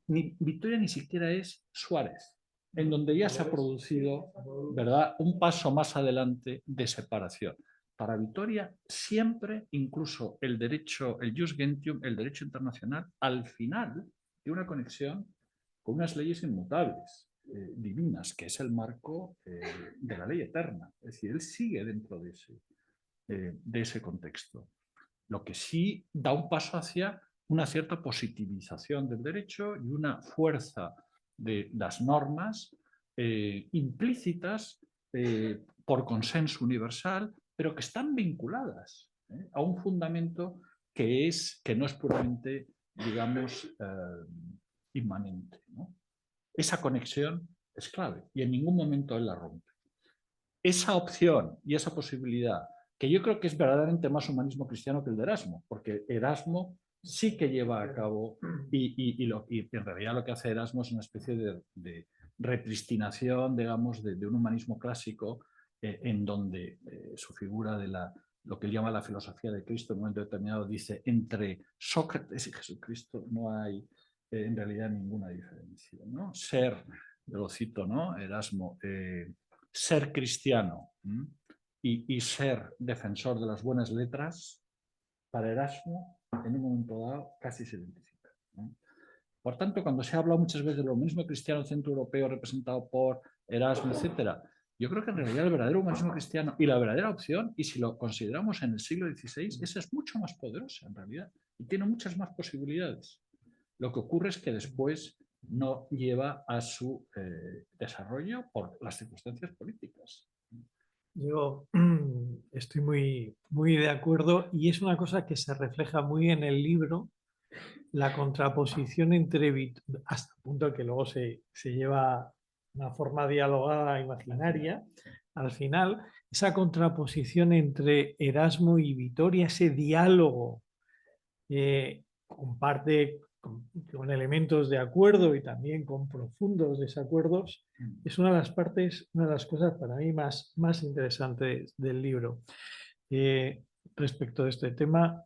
Vitoria ni siquiera es Suárez, en donde ya se ha producido, ¿verdad?, un paso más adelante de separación. Para Vitoria siempre, incluso el derecho, el jus gentium, el derecho internacional, al final tiene una conexión con unas leyes inmutables, divinas, que es el marco de la ley eterna. Es decir, él sigue dentro de ese contexto. Lo que sí da un paso hacia una cierta positivización del derecho y una fuerza de las normas implícitas por consenso universal, pero que están vinculadas a un fundamento que no es puramente, digamos, inmanente, ¿no? Esa conexión es clave y en ningún momento él la rompe. Esa opción y esa posibilidad, que yo creo que es verdaderamente más humanismo cristiano que el de Erasmo, porque Erasmo sí que lleva a cabo, y en realidad lo que hace Erasmo es una especie de repristinación, digamos, de un humanismo clásico, en donde su figura de lo que él llama la filosofía de Cristo, en un momento determinado dice, entre Sócrates y Jesucristo no hay en realidad ninguna diferencia, ¿no? Ser, lo cito, ¿no?, Erasmo, ser cristiano y ser defensor de las buenas letras, para Erasmo, en un momento dado, casi se identifica, ¿no? Por tanto, cuando se habla muchas veces de lo mismo cristiano centroeuropeo representado por Erasmo, etc., yo creo que en realidad el verdadero humanismo cristiano y la verdadera opción, y si lo consideramos en el siglo XVI, esa es mucho más poderosa en realidad y tiene muchas más posibilidades. Lo que ocurre es que después no lleva a su desarrollo por las circunstancias políticas. Yo estoy muy de acuerdo y es una cosa que se refleja muy en el libro, la contraposición entre, hasta el punto que luego se lleva una forma dialogada imaginaria, al final, esa contraposición entre Erasmo y Vitoria, ese diálogo comparte con elementos de acuerdo y también con profundos desacuerdos, es una de las partes, una de las cosas para mí más interesantes del libro. Respecto de este tema.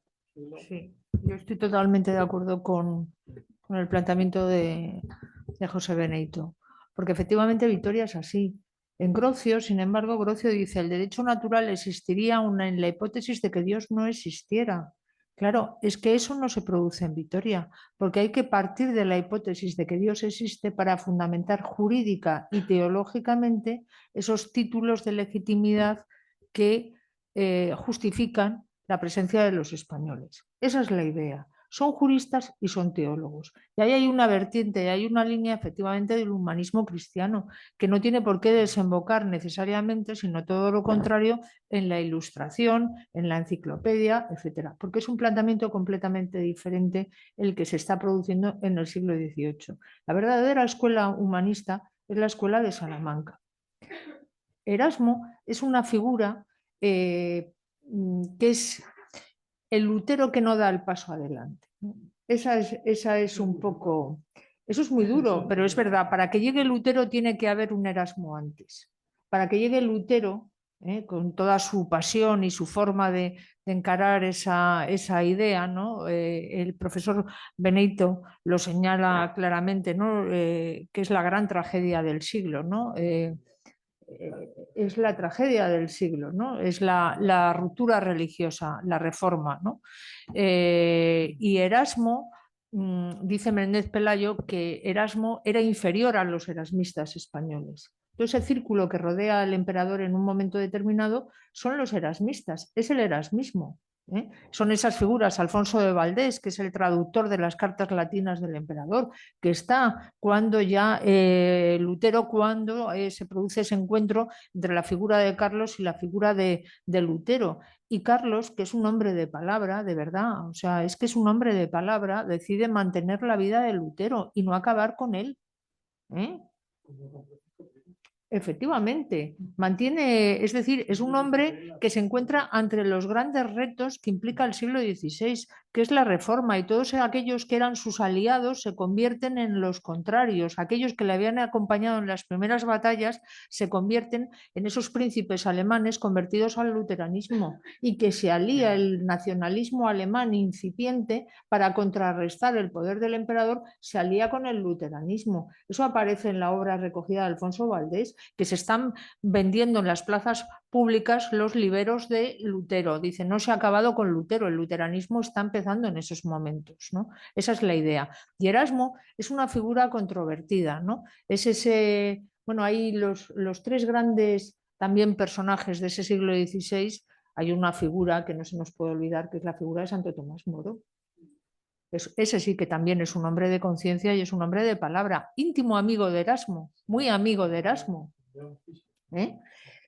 Sí, yo estoy totalmente de acuerdo con el planteamiento de José Benito, porque efectivamente Vitoria es así. En Grocio, sin embargo, Grocio dice, el derecho natural existiría en la hipótesis de que Dios no existiera. Claro, es que eso no se produce en Vitoria, porque hay que partir de la hipótesis de que Dios existe para fundamentar jurídica y teológicamente esos títulos de legitimidad que justifican la presencia de los españoles. Esa es la idea. Son juristas y son teólogos. Y ahí hay una vertiente, hay una línea efectivamente del humanismo cristiano, que no tiene por qué desembocar necesariamente, sino todo lo contrario, en la ilustración, en la enciclopedia, etcétera, porque es un planteamiento completamente diferente el que se está produciendo en el siglo XVIII. La verdadera escuela humanista es la escuela de Salamanca. Erasmo es una figura que es el Lutero que no da el paso adelante. esa es un poco... Eso es muy duro, pero es verdad, para que llegue Lutero tiene que haber un Erasmo antes. Para que llegue Lutero, con toda su pasión y su forma de encarar esa idea, ¿no? El profesor Benito lo señala claramente, ¿no? Que es la gran tragedia del siglo, ¿no? Es la tragedia del siglo, ¿no? Es la ruptura religiosa, la reforma, ¿no? Y Erasmo, dice Menéndez Pelayo, que Erasmo era inferior a los erasmistas españoles. Todo ese círculo que rodea al emperador en un momento determinado son los erasmistas, es el erasmismo. Son esas figuras, Alfonso de Valdés, que es el traductor de las cartas latinas del emperador, que está cuando ya Lutero, cuando se produce ese encuentro entre la figura de Carlos y la figura de Lutero. Y Carlos, que es un hombre de palabra, de verdad, o sea, es que es un hombre de palabra, decide mantener la vida de Lutero y no acabar con él. Efectivamente, mantiene, es decir, es un hombre que se encuentra entre los grandes retos que implica el siglo XVI, que es la reforma, y todos aquellos que eran sus aliados se convierten en los contrarios, aquellos que le habían acompañado en las primeras batallas se convierten en esos príncipes alemanes convertidos al luteranismo, y que se alía el nacionalismo alemán incipiente para contrarrestar el poder del emperador, se alía con el luteranismo. Eso aparece en la obra recogida de Alfonso Valdés, que se están vendiendo en las plazas públicas los liberos de Lutero. Dice, no se ha acabado con Lutero, el luteranismo está empezando en esos momentos, ¿no? Esa es la idea. Y Erasmo es una figura controvertida, ¿no? Es ese, bueno, hay los tres grandes también personajes de ese siglo XVI. Hay una figura que no se nos puede olvidar, que es la figura de Santo Tomás Moro. Ese sí que también es un hombre de conciencia y es un hombre de palabra, íntimo amigo de Erasmo, muy amigo de Erasmo.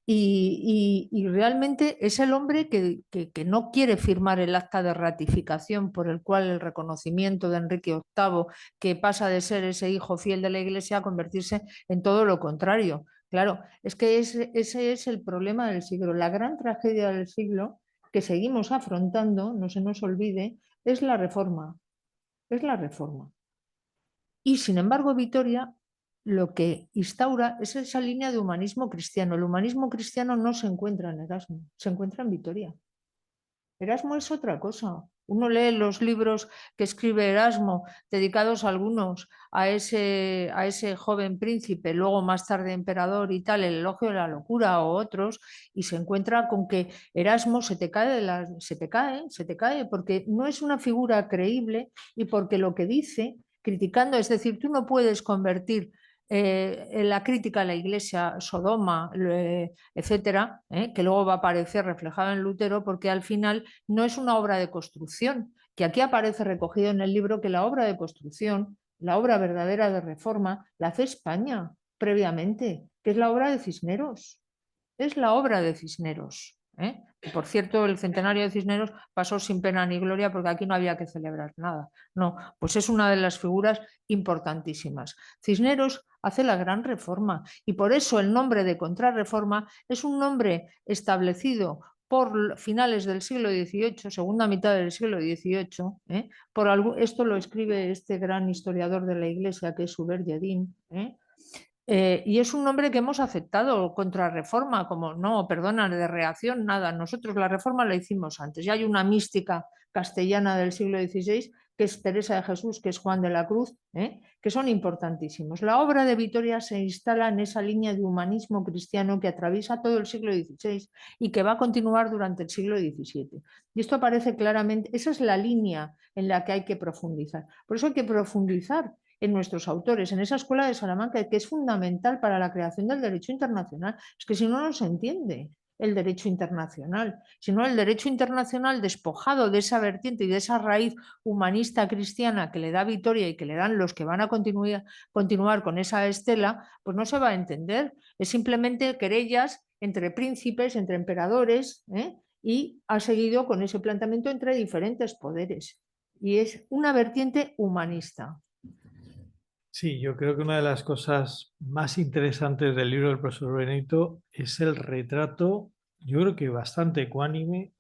Y realmente es el hombre que no quiere firmar el acta de ratificación por el cual el reconocimiento de Enrique VIII, que pasa de ser ese hijo fiel de la Iglesia a convertirse en todo lo contrario. Claro, es que ese es el problema del siglo. La gran tragedia del siglo que seguimos afrontando, no se nos olvide, es la reforma. Es la reforma. Y sin embargo, Vitoria lo que instaura es esa línea de humanismo cristiano. El humanismo cristiano no se encuentra en Erasmo, se encuentra en Vitoria. Erasmo es otra cosa. Uno lee los libros que escribe Erasmo, dedicados algunos a ese joven príncipe, luego más tarde emperador y tal, el elogio de la locura o otros, y se encuentra con que Erasmo se te cae, porque no es una figura creíble y porque lo que dice, criticando, es decir, tú no puedes convertir la crítica a la Iglesia, Sodoma, etcétera, que luego va a aparecer reflejado en Lutero, porque al final no es una obra de construcción, que aquí aparece recogido en el libro que la obra de construcción, la obra verdadera de reforma, la hace España previamente, que es la obra de Cisneros. Es la obra de Cisneros. Por cierto, el centenario de Cisneros pasó sin pena ni gloria porque aquí no había que celebrar nada. No, pues es una de las figuras importantísimas. Cisneros hace la gran reforma y por eso el nombre de Contrarreforma es un nombre establecido por finales del siglo XVIII, segunda mitad del siglo XVIII, esto lo escribe este gran historiador de la Iglesia que es Hubert Jedin, y es un nombre que hemos aceptado, Contrarreforma, como no, perdona, de reacción, nada. Nosotros la reforma la hicimos antes. Ya hay una mística castellana del siglo XVI, que es Teresa de Jesús, que es Juan de la Cruz, que son importantísimos. La obra de Vitoria se instala en esa línea de humanismo cristiano que atraviesa todo el siglo XVI y que va a continuar durante el siglo XVII. Y esto aparece claramente, esa es la línea en la que hay que profundizar. Por eso hay que profundizar en nuestros autores, en esa escuela de Salamanca, que es fundamental para la creación del derecho internacional. Es que si no, no se entiende el derecho internacional. Si no, el derecho internacional despojado de esa vertiente y de esa raíz humanista cristiana que le da Vitoria y que le dan los que van a continuar con esa estela, pues no se va a entender. Es simplemente querellas entre príncipes, entre emperadores, y ha seguido con ese planteamiento entre diferentes poderes. Y es una vertiente humanista. Sí, yo creo que una de las cosas más interesantes del libro del profesor Benito es el retrato, yo creo que bastante ecuánime,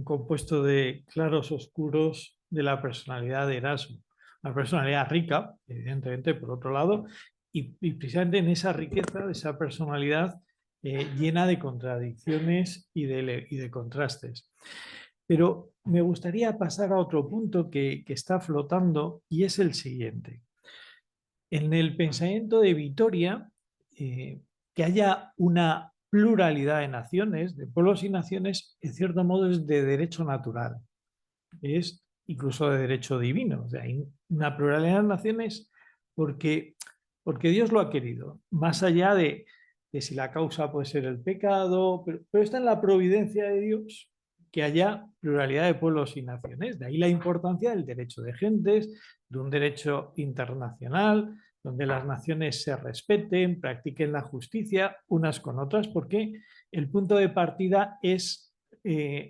compuesto de claros, oscuros, de la personalidad de Erasmo. Una personalidad rica, evidentemente, por otro lado, y precisamente en esa riqueza, de esa personalidad llena de contradicciones y de contrastes. Pero me gustaría pasar a otro punto que está flotando y es el siguiente. En el pensamiento de Vitoria, que haya una pluralidad de naciones, de pueblos y naciones, en cierto modo es de derecho natural, es incluso de derecho divino. O sea, hay una pluralidad de naciones porque Dios lo ha querido, más allá de si la causa puede ser el pecado, pero está en la providencia de Dios que haya pluralidad de pueblos y naciones. De ahí la importancia del derecho de gentes, de un derecho internacional, donde las naciones se respeten, practiquen la justicia unas con otras, porque el punto de partida es,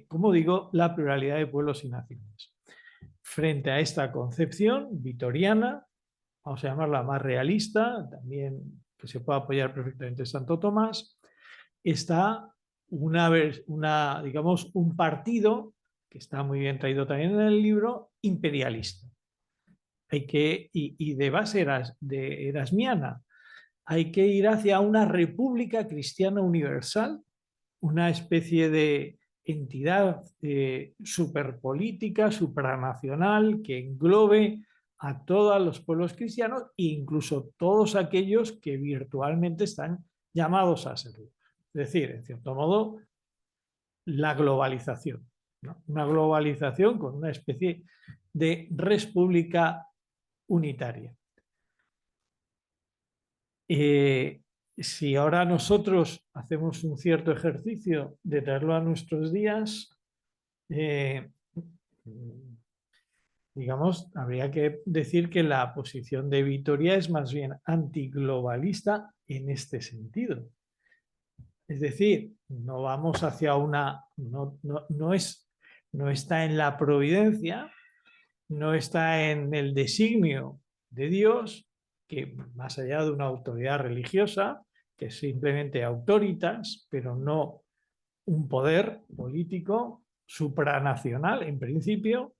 como digo, la pluralidad de pueblos y naciones. Frente a esta concepción vitoriana, vamos a llamarla más realista, también que se puede apoyar perfectamente Santo Tomás, está digamos, un partido que está muy bien traído también en el libro, imperialista. Y de base erasmiana, hay que ir hacia una república cristiana universal, una especie de entidad superpolítica, supranacional, que englobe a todos los pueblos cristianos e incluso todos aquellos que virtualmente están llamados a serlo. Es decir, en cierto modo, la globalización, ¿no? Una globalización con una especie de república unitaria. Si ahora nosotros hacemos un cierto ejercicio de traerlo a nuestros días, digamos, habría que decir que la posición de Vitoria es más bien antiglobalista en este sentido. Es decir, no vamos hacia una... No está en la providencia, no está en el designio de Dios, que más allá de una autoridad religiosa, que es simplemente autoritas, pero no un poder político supranacional, en principio,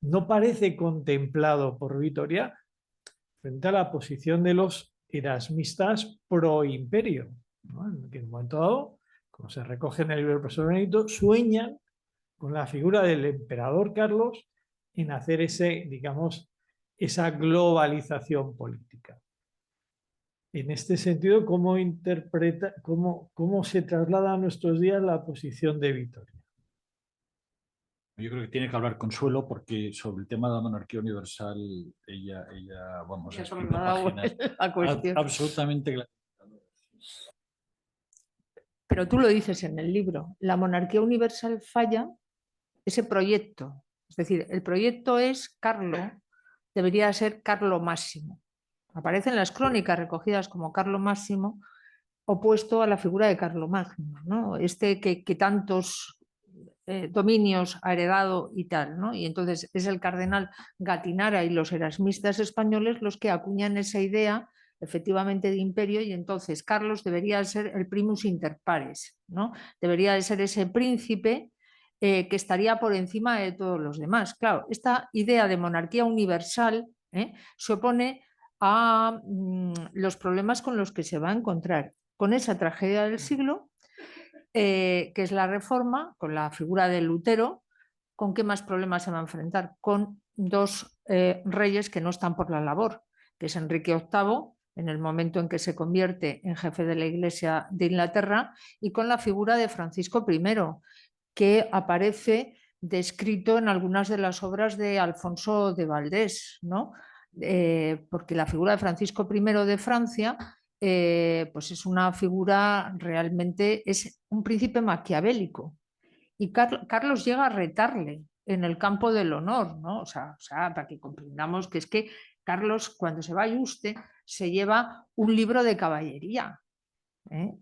no parece contemplado por Vitoria frente a la posición de los erasmistas pro imperio, ¿no? En un momento dado, como se recoge en el libro del profesor Benedito, sueñan con la figura del emperador Carlos en hacer esa globalización política. En este sentido, ¿cómo se traslada a nuestros días la posición de Vitoria? Yo creo que tiene que hablar Consuelo porque sobre el tema de la monarquía universal ella vamos, ha escrito páginas absolutamente claras. Pero tú lo dices en el libro, la monarquía universal falla ese proyecto. Es decir, el proyecto es Carlo, debería ser Carlo Máximo. Aparecen las crónicas recogidas como Carlo Máximo, opuesto a la figura de Carlo Magno, ¿no? Que tantos dominios ha heredado y tal, ¿no? Y entonces es el cardenal Gattinara y los erasmistas españoles los que acuñan esa idea efectivamente de imperio, y entonces Carlos debería ser el primus inter pares, ¿no? Debería de ser ese príncipe que estaría por encima de todos los demás. Claro, esta idea de monarquía universal se opone a los problemas con los que se va a encontrar con esa tragedia del siglo, que es la Reforma, con la figura de Lutero. ¿Con qué más problemas se va a enfrentar? Con dos reyes que no están por la labor, que es Enrique VIII, en el momento en que se convierte en jefe de la Iglesia de Inglaterra, y con la figura de Francisco I, que aparece descrito en algunas de las obras de Alfonso de Valdés, ¿no? Porque la figura de Francisco I de Francia pues es una figura realmente, es un príncipe maquiavélico. Y Carlos llega a retarle en el campo del honor, ¿no? O sea, para que comprendamos que es que Carlos, cuando se va a Yuste, se lleva un libro de caballería.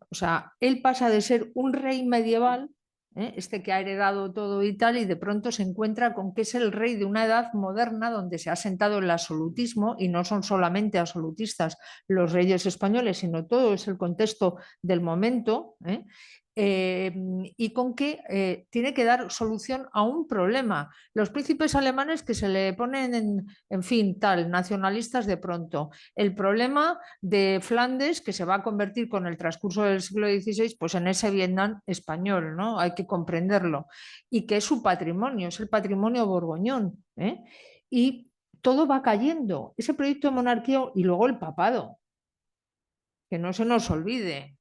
O sea, él pasa de ser un rey medieval, que ha heredado todo y tal, y de pronto se encuentra con que es el rey de una edad moderna donde se ha sentado el absolutismo, y no son solamente absolutistas los reyes españoles, sino todo es el contexto del momento, y con que tiene que dar solución a un problema. Los príncipes alemanes que se le ponen, en fin, tal, nacionalistas de pronto. El problema de Flandes, que se va a convertir con el transcurso del siglo XVI pues en ese Vietnam español, ¿no? Hay que comprenderlo. Y que es su patrimonio, es el patrimonio borgoñón, ¿eh? Y todo va cayendo. Ese proyecto de monarquía y luego el papado. Que no se nos olvide,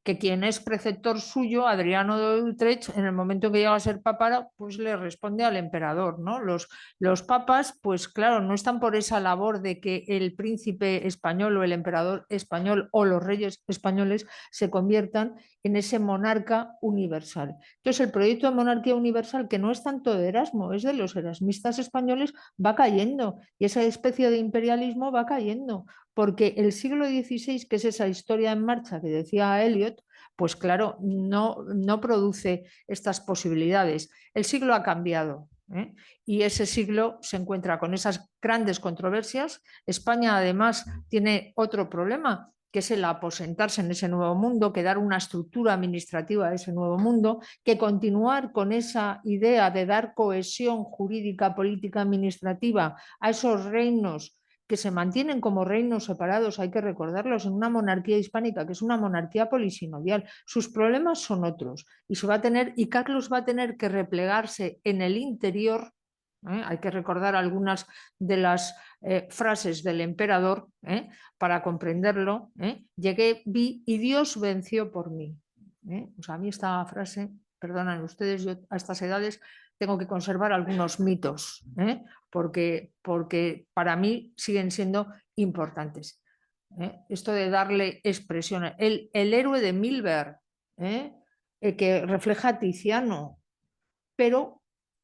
que quien es preceptor suyo, Adriano de Utrecht, en el momento que llega a ser papa, pues le responde al emperador, ¿no? Los papas, pues claro, no están por esa labor de que el príncipe español o el emperador español o los reyes españoles se conviertan en ese monarca universal. Entonces, el proyecto de monarquía universal, que no es tanto de Erasmo, es de los erasmistas españoles, va cayendo y esa especie de imperialismo va cayendo. Porque el siglo XVI, que es esa historia en marcha que decía Eliot, pues claro, no produce estas posibilidades. El siglo ha cambiado, ¿eh? Y ese siglo se encuentra con esas grandes controversias. España además tiene otro problema, que es el aposentarse en ese nuevo mundo, que dar una estructura administrativa a ese nuevo mundo, que continuar con esa idea de dar cohesión jurídica, política, administrativa a esos reinos que se mantienen como reinos separados, hay que recordarlos, en una monarquía hispánica, que es una monarquía polisinodial. Sus problemas son otros y Carlos va a tener que replegarse en el interior. Hay que recordar algunas de las frases del emperador para comprenderlo. Llegué, vi y Dios venció por mí. O sea, a mí esta frase, perdonan ustedes, yo a estas edades tengo que conservar algunos mitos, porque para mí siguen siendo importantes. Esto de darle expresión. El héroe de Milberg, que refleja a Tiziano, pero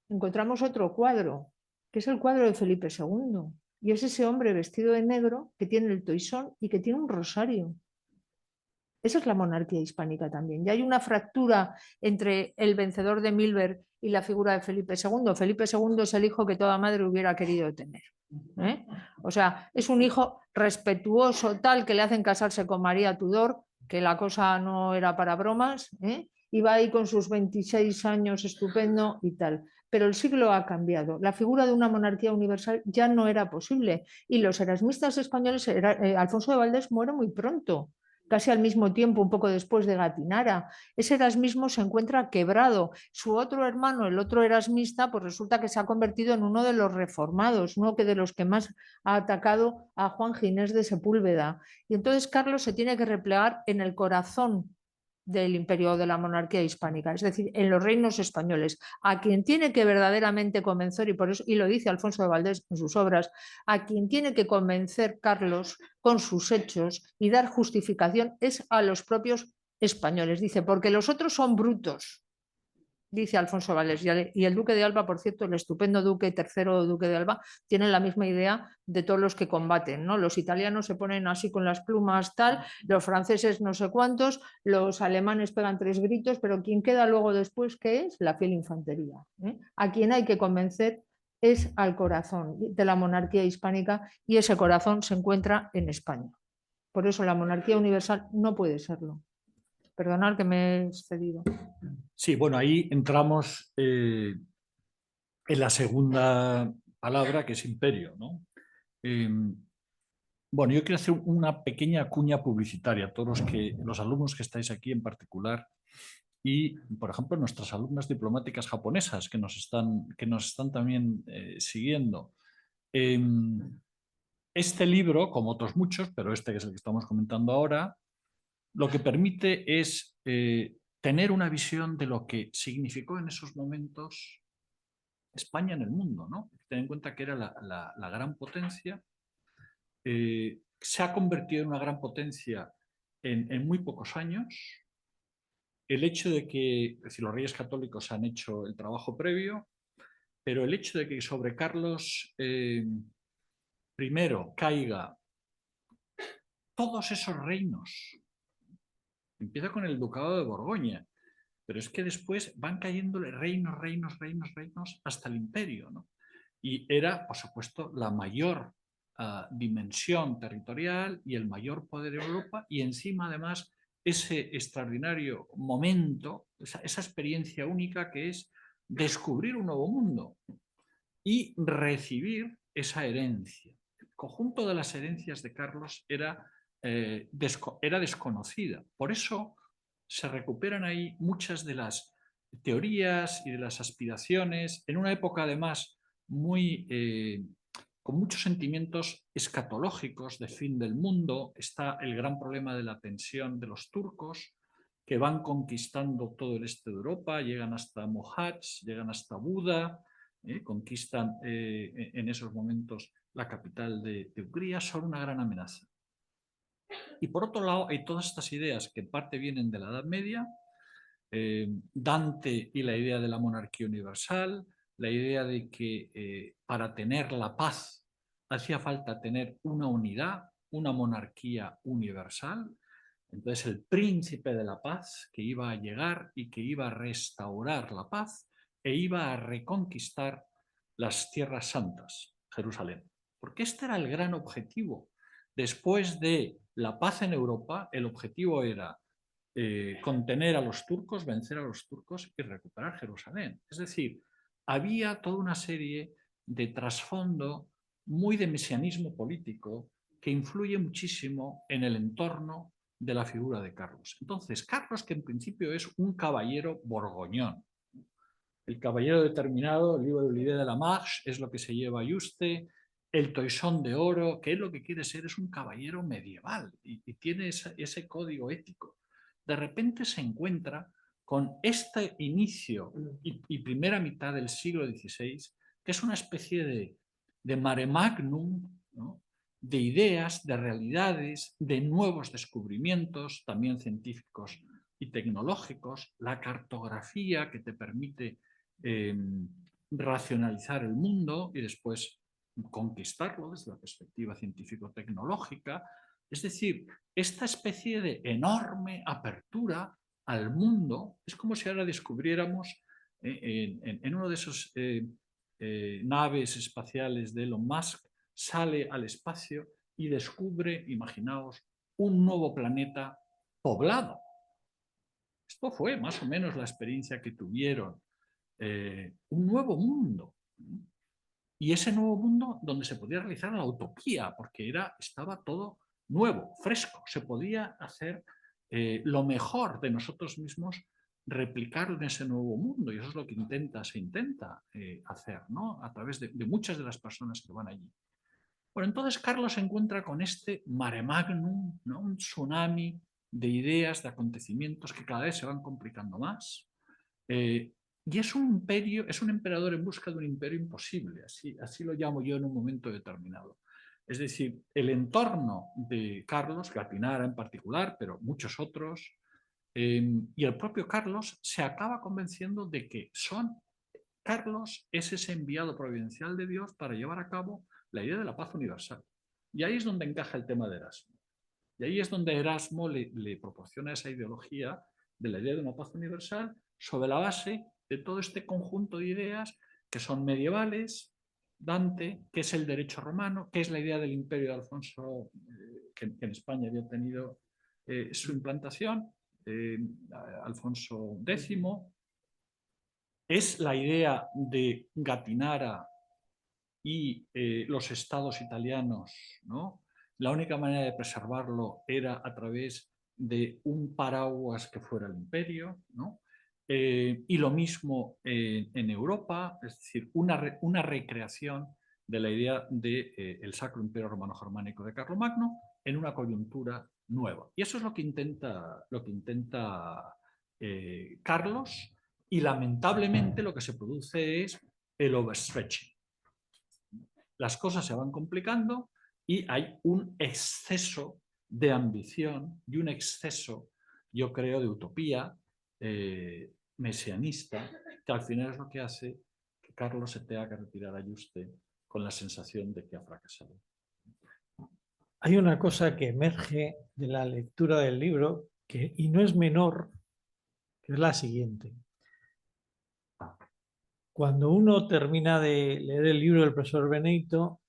encontramos otro cuadro, que es el cuadro de Felipe II, y es ese hombre vestido de negro que tiene el toisón y que tiene un rosario. Esa es la monarquía hispánica también. Y hay una fractura entre el vencedor de Milberg y la figura de Felipe II. Felipe II es el hijo que toda madre hubiera querido tener. O sea, es un hijo respetuoso, tal, que le hacen casarse con María Tudor, que la cosa no era para bromas, y va ahí con sus 26 años estupendo y tal. Pero el siglo ha cambiado. La figura de una monarquía universal ya no era posible. Y los erasmistas españoles, Alfonso de Valdés muere muy pronto, casi al mismo tiempo, un poco después de Gatinara. Ese erasmismo se encuentra quebrado. Su otro hermano, el otro erasmista, pues resulta que se ha convertido en uno de los reformados, uno de los que más ha atacado a Juan Ginés de Sepúlveda. Y entonces Carlos se tiene que replegar en el corazón del imperio de la monarquía hispánica, es decir, en los reinos españoles, a quien tiene que verdaderamente convencer, y lo dice Alfonso de Valdés en sus obras, a quien tiene que convencer Carlos con sus hechos y dar justificación es a los propios españoles. Dice, porque los otros son brutos, dice Alfonso Valdés, y el duque de Alba, por cierto, el estupendo duque, tercero duque de Alba, tiene la misma idea de todos los que combaten, ¿no? Los italianos se ponen así con las plumas tal, los franceses no sé cuántos, los alemanes pegan 3 gritos, pero quien queda luego después, ¿qué es? La fiel infantería. A quien hay que convencer es al corazón de la monarquía hispánica y ese corazón se encuentra en España. Por eso la monarquía universal no puede serlo. Perdonad que me he excedido. Sí, bueno, ahí entramos en la segunda palabra, que es imperio, ¿no? Bueno, yo quiero hacer una pequeña cuña publicitaria a todos los alumnos que estáis aquí en particular y, por ejemplo, nuestras alumnas diplomáticas japonesas que nos están también siguiendo. Este libro, como otros muchos, pero este que es el que estamos comentando ahora, lo que permite es tener una visión de lo que significó en esos momentos España en el mundo, ¿no? Ten en cuenta que era la gran potencia, se ha convertido en una gran potencia en muy pocos años. El hecho de que, es decir, los reyes católicos han hecho el trabajo previo, pero el hecho de que sobre Carlos I caiga todos esos reinos, empieza con el ducado de Borgoña, pero es que después van cayéndole reinos hasta el imperio, ¿no? Y era, por supuesto, la mayor dimensión territorial y el mayor poder de Europa, y encima además ese extraordinario momento, esa experiencia única que es descubrir un nuevo mundo y recibir esa herencia. El conjunto de las herencias de Carlos era desconocida. Por eso se recuperan ahí muchas de las teorías y de las aspiraciones, en una época además con muchos sentimientos escatológicos de fin del mundo. Está el gran problema de la tensión de los turcos, que van conquistando todo el este de Europa, llegan hasta Mohács, llegan hasta Buda, conquistan en esos momentos la capital de Hungría, son una gran amenaza. Y por otro lado hay todas estas ideas que en parte vienen de la Edad Media, Dante y la idea de la monarquía universal, la idea de que para tener la paz hacía falta tener una unidad, una monarquía universal. Entonces el príncipe de la paz que iba a llegar y que iba a restaurar la paz e iba a reconquistar las tierras santas, Jerusalén. Porque este era el gran objetivo. Después de la paz en Europa, el objetivo era contener a los turcos, vencer a los turcos y recuperar Jerusalén. Es decir, había toda una serie de trasfondo muy de mesianismo político que influye muchísimo en el entorno de la figura de Carlos. Entonces, Carlos, que en principio es un caballero borgoñón, el caballero determinado, el libro de Olivier de la Marche, es lo que se lleva a Yuste, el toisón de oro, que es lo que quiere ser, es un caballero medieval y tiene ese código ético. De repente se encuentra con este inicio y primera mitad del siglo XVI, que es una especie de mare magnum, ¿no?, de ideas, de realidades, de nuevos descubrimientos, también científicos y tecnológicos, la cartografía que te permite racionalizar el mundo y después conquistarlo desde la perspectiva científico-tecnológica. Es decir, esta especie de enorme apertura al mundo es como si ahora descubriéramos en uno de esos naves espaciales de Elon Musk, sale al espacio y descubre, imaginaos, un nuevo planeta poblado. Esto fue más o menos la experiencia que tuvieron, un nuevo mundo. Y ese nuevo mundo donde se podía realizar la utopía, porque estaba todo nuevo, fresco. Se podía hacer lo mejor de nosotros mismos, replicarlo en ese nuevo mundo. Y eso es lo que se intenta hacer, ¿no?, a través de muchas de las personas que van allí. Bueno, entonces Carlos se encuentra con este mare magnum, ¿no?, un tsunami de ideas, de acontecimientos que cada vez se van complicando más. Y es un imperio, es un emperador en busca de un imperio imposible, así lo llamo yo en un momento determinado. Es decir, el entorno de Carlos, Gattinara en particular, pero muchos otros, y el propio Carlos se acaba convenciendo de que Carlos es ese enviado providencial de Dios para llevar a cabo la idea de la paz universal. Y ahí es donde encaja el tema de Erasmo. Y ahí es donde Erasmo le proporciona esa ideología de la idea de una paz universal sobre la base de todo este conjunto de ideas que son medievales, Dante, que es el derecho romano, que es la idea del imperio de Alfonso, que en España había tenido su implantación, Alfonso X, es la idea de Gattinara y los estados italianos, ¿no? La única manera de preservarlo era a través de un paraguas que fuera el imperio, ¿no? Y lo mismo en Europa, es decir, una recreación de la idea del Sacro Imperio Romano-Germánico de Carlomagno en una coyuntura nueva. Y eso es lo que intenta Carlos, y lamentablemente lo que se produce es el overstretching. Las cosas se van complicando y hay un exceso de ambición y un exceso, yo creo, de utopía mesianista, que al final es lo que hace que Carlos se tenga que retirar a Yuste con la sensación de que ha fracasado. Hay una cosa que emerge de la lectura del libro, y no es menor, que es la siguiente. Cuando uno termina de leer el libro del profesor Benedito,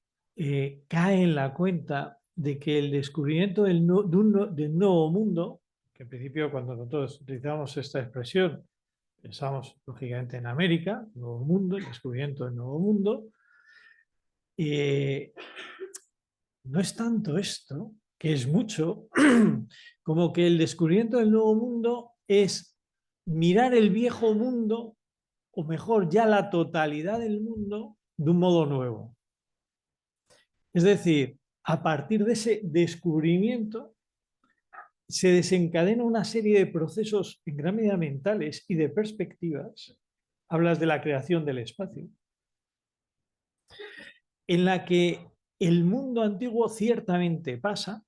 cae en la cuenta de que el descubrimiento del nuevo mundo, En principio, cuando nosotros utilizamos esta expresión, pensamos lógicamente en América, Nuevo Mundo, el descubrimiento del Nuevo Mundo. No es tanto esto, que es mucho, como que el descubrimiento del Nuevo Mundo es mirar el viejo mundo, o mejor, ya la totalidad del mundo, de un modo nuevo. Es decir, a partir de ese descubrimiento se desencadena una serie de procesos en gran medida mentales y de perspectivas. Hablas de la creación del espacio, en la que el mundo antiguo ciertamente pasa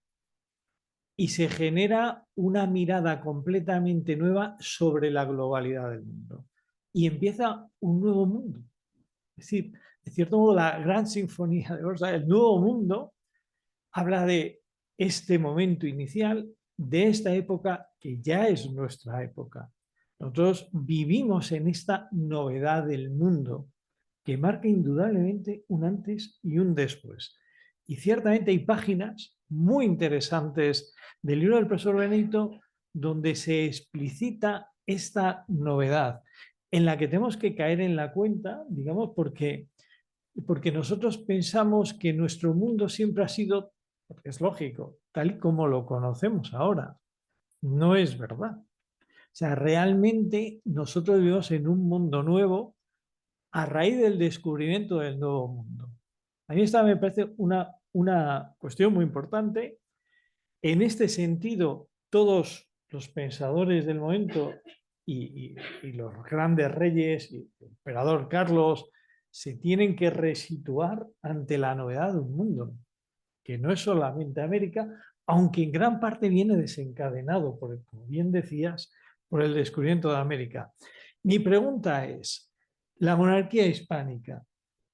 y se genera una mirada completamente nueva sobre la globalidad del mundo. Y empieza un nuevo mundo. Es decir, de cierto modo, la gran sinfonía de Orsa, el nuevo mundo, habla de este momento inicial, de esta época que ya es nuestra época. Nosotros vivimos en esta novedad del mundo que marca indudablemente un antes y un después. Y ciertamente hay páginas muy interesantes del libro del profesor Benito donde se explicita esta novedad, en la que tenemos que caer en la cuenta, digamos, porque nosotros pensamos que nuestro mundo siempre ha sido, porque es lógico, tal y como lo conocemos ahora. No es verdad. O sea, realmente nosotros vivimos en un mundo nuevo a raíz del descubrimiento del nuevo mundo. A mí esta me parece una cuestión muy importante. En este sentido, todos los pensadores del momento y los grandes reyes, y el emperador Carlos, se tienen que resituar ante la novedad de un mundo, que no es solamente América, aunque en gran parte viene desencadenado, como bien decías, por el descubrimiento de América. Mi pregunta es, ¿la monarquía hispánica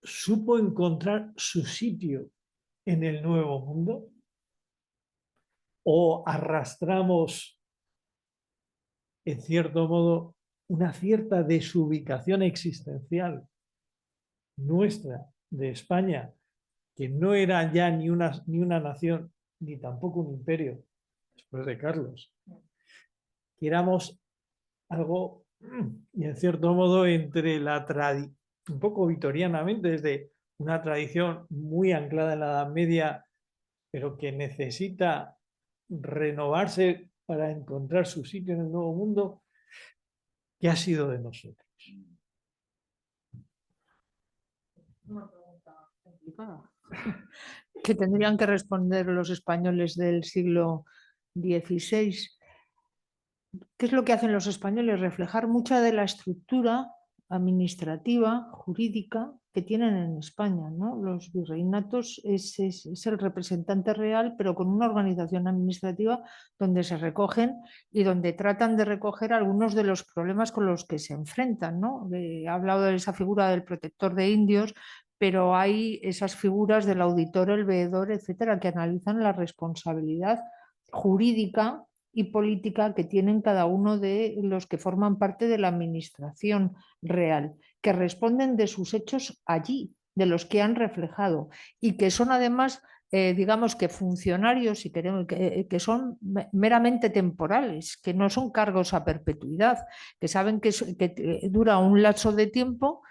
supo encontrar su sitio en el Nuevo Mundo? ¿O arrastramos, en cierto modo, una cierta desubicación existencial nuestra de España, que no era ya ni una nación, ni tampoco un imperio, después de Carlos, que éramos algo, y en cierto modo, entre la tradición, un poco victorianamente, desde una tradición muy anclada en la Edad Media, pero que necesita renovarse para encontrar su sitio en el Nuevo Mundo, ¿qué ha sido de nosotros? Una pregunta complicada. Que tendrían que responder los españoles del siglo XVI. ¿Qué es lo que hacen los españoles? Reflejar mucha de la estructura administrativa, jurídica que tienen en España, ¿no? Los virreinatos es el representante real, pero con una organización administrativa donde se recogen y donde tratan de recoger algunos de los problemas con los que se enfrentan, ¿no? He hablado de esa figura del protector de indios, pero hay esas figuras del auditor, el veedor, etcétera, que analizan la responsabilidad jurídica y política que tienen cada uno de los que forman parte de la administración real, que responden de sus hechos allí, de los que han reflejado y que son además, digamos que funcionarios y que son meramente temporales, que no son cargos a perpetuidad, que saben que dura un lapso de tiempo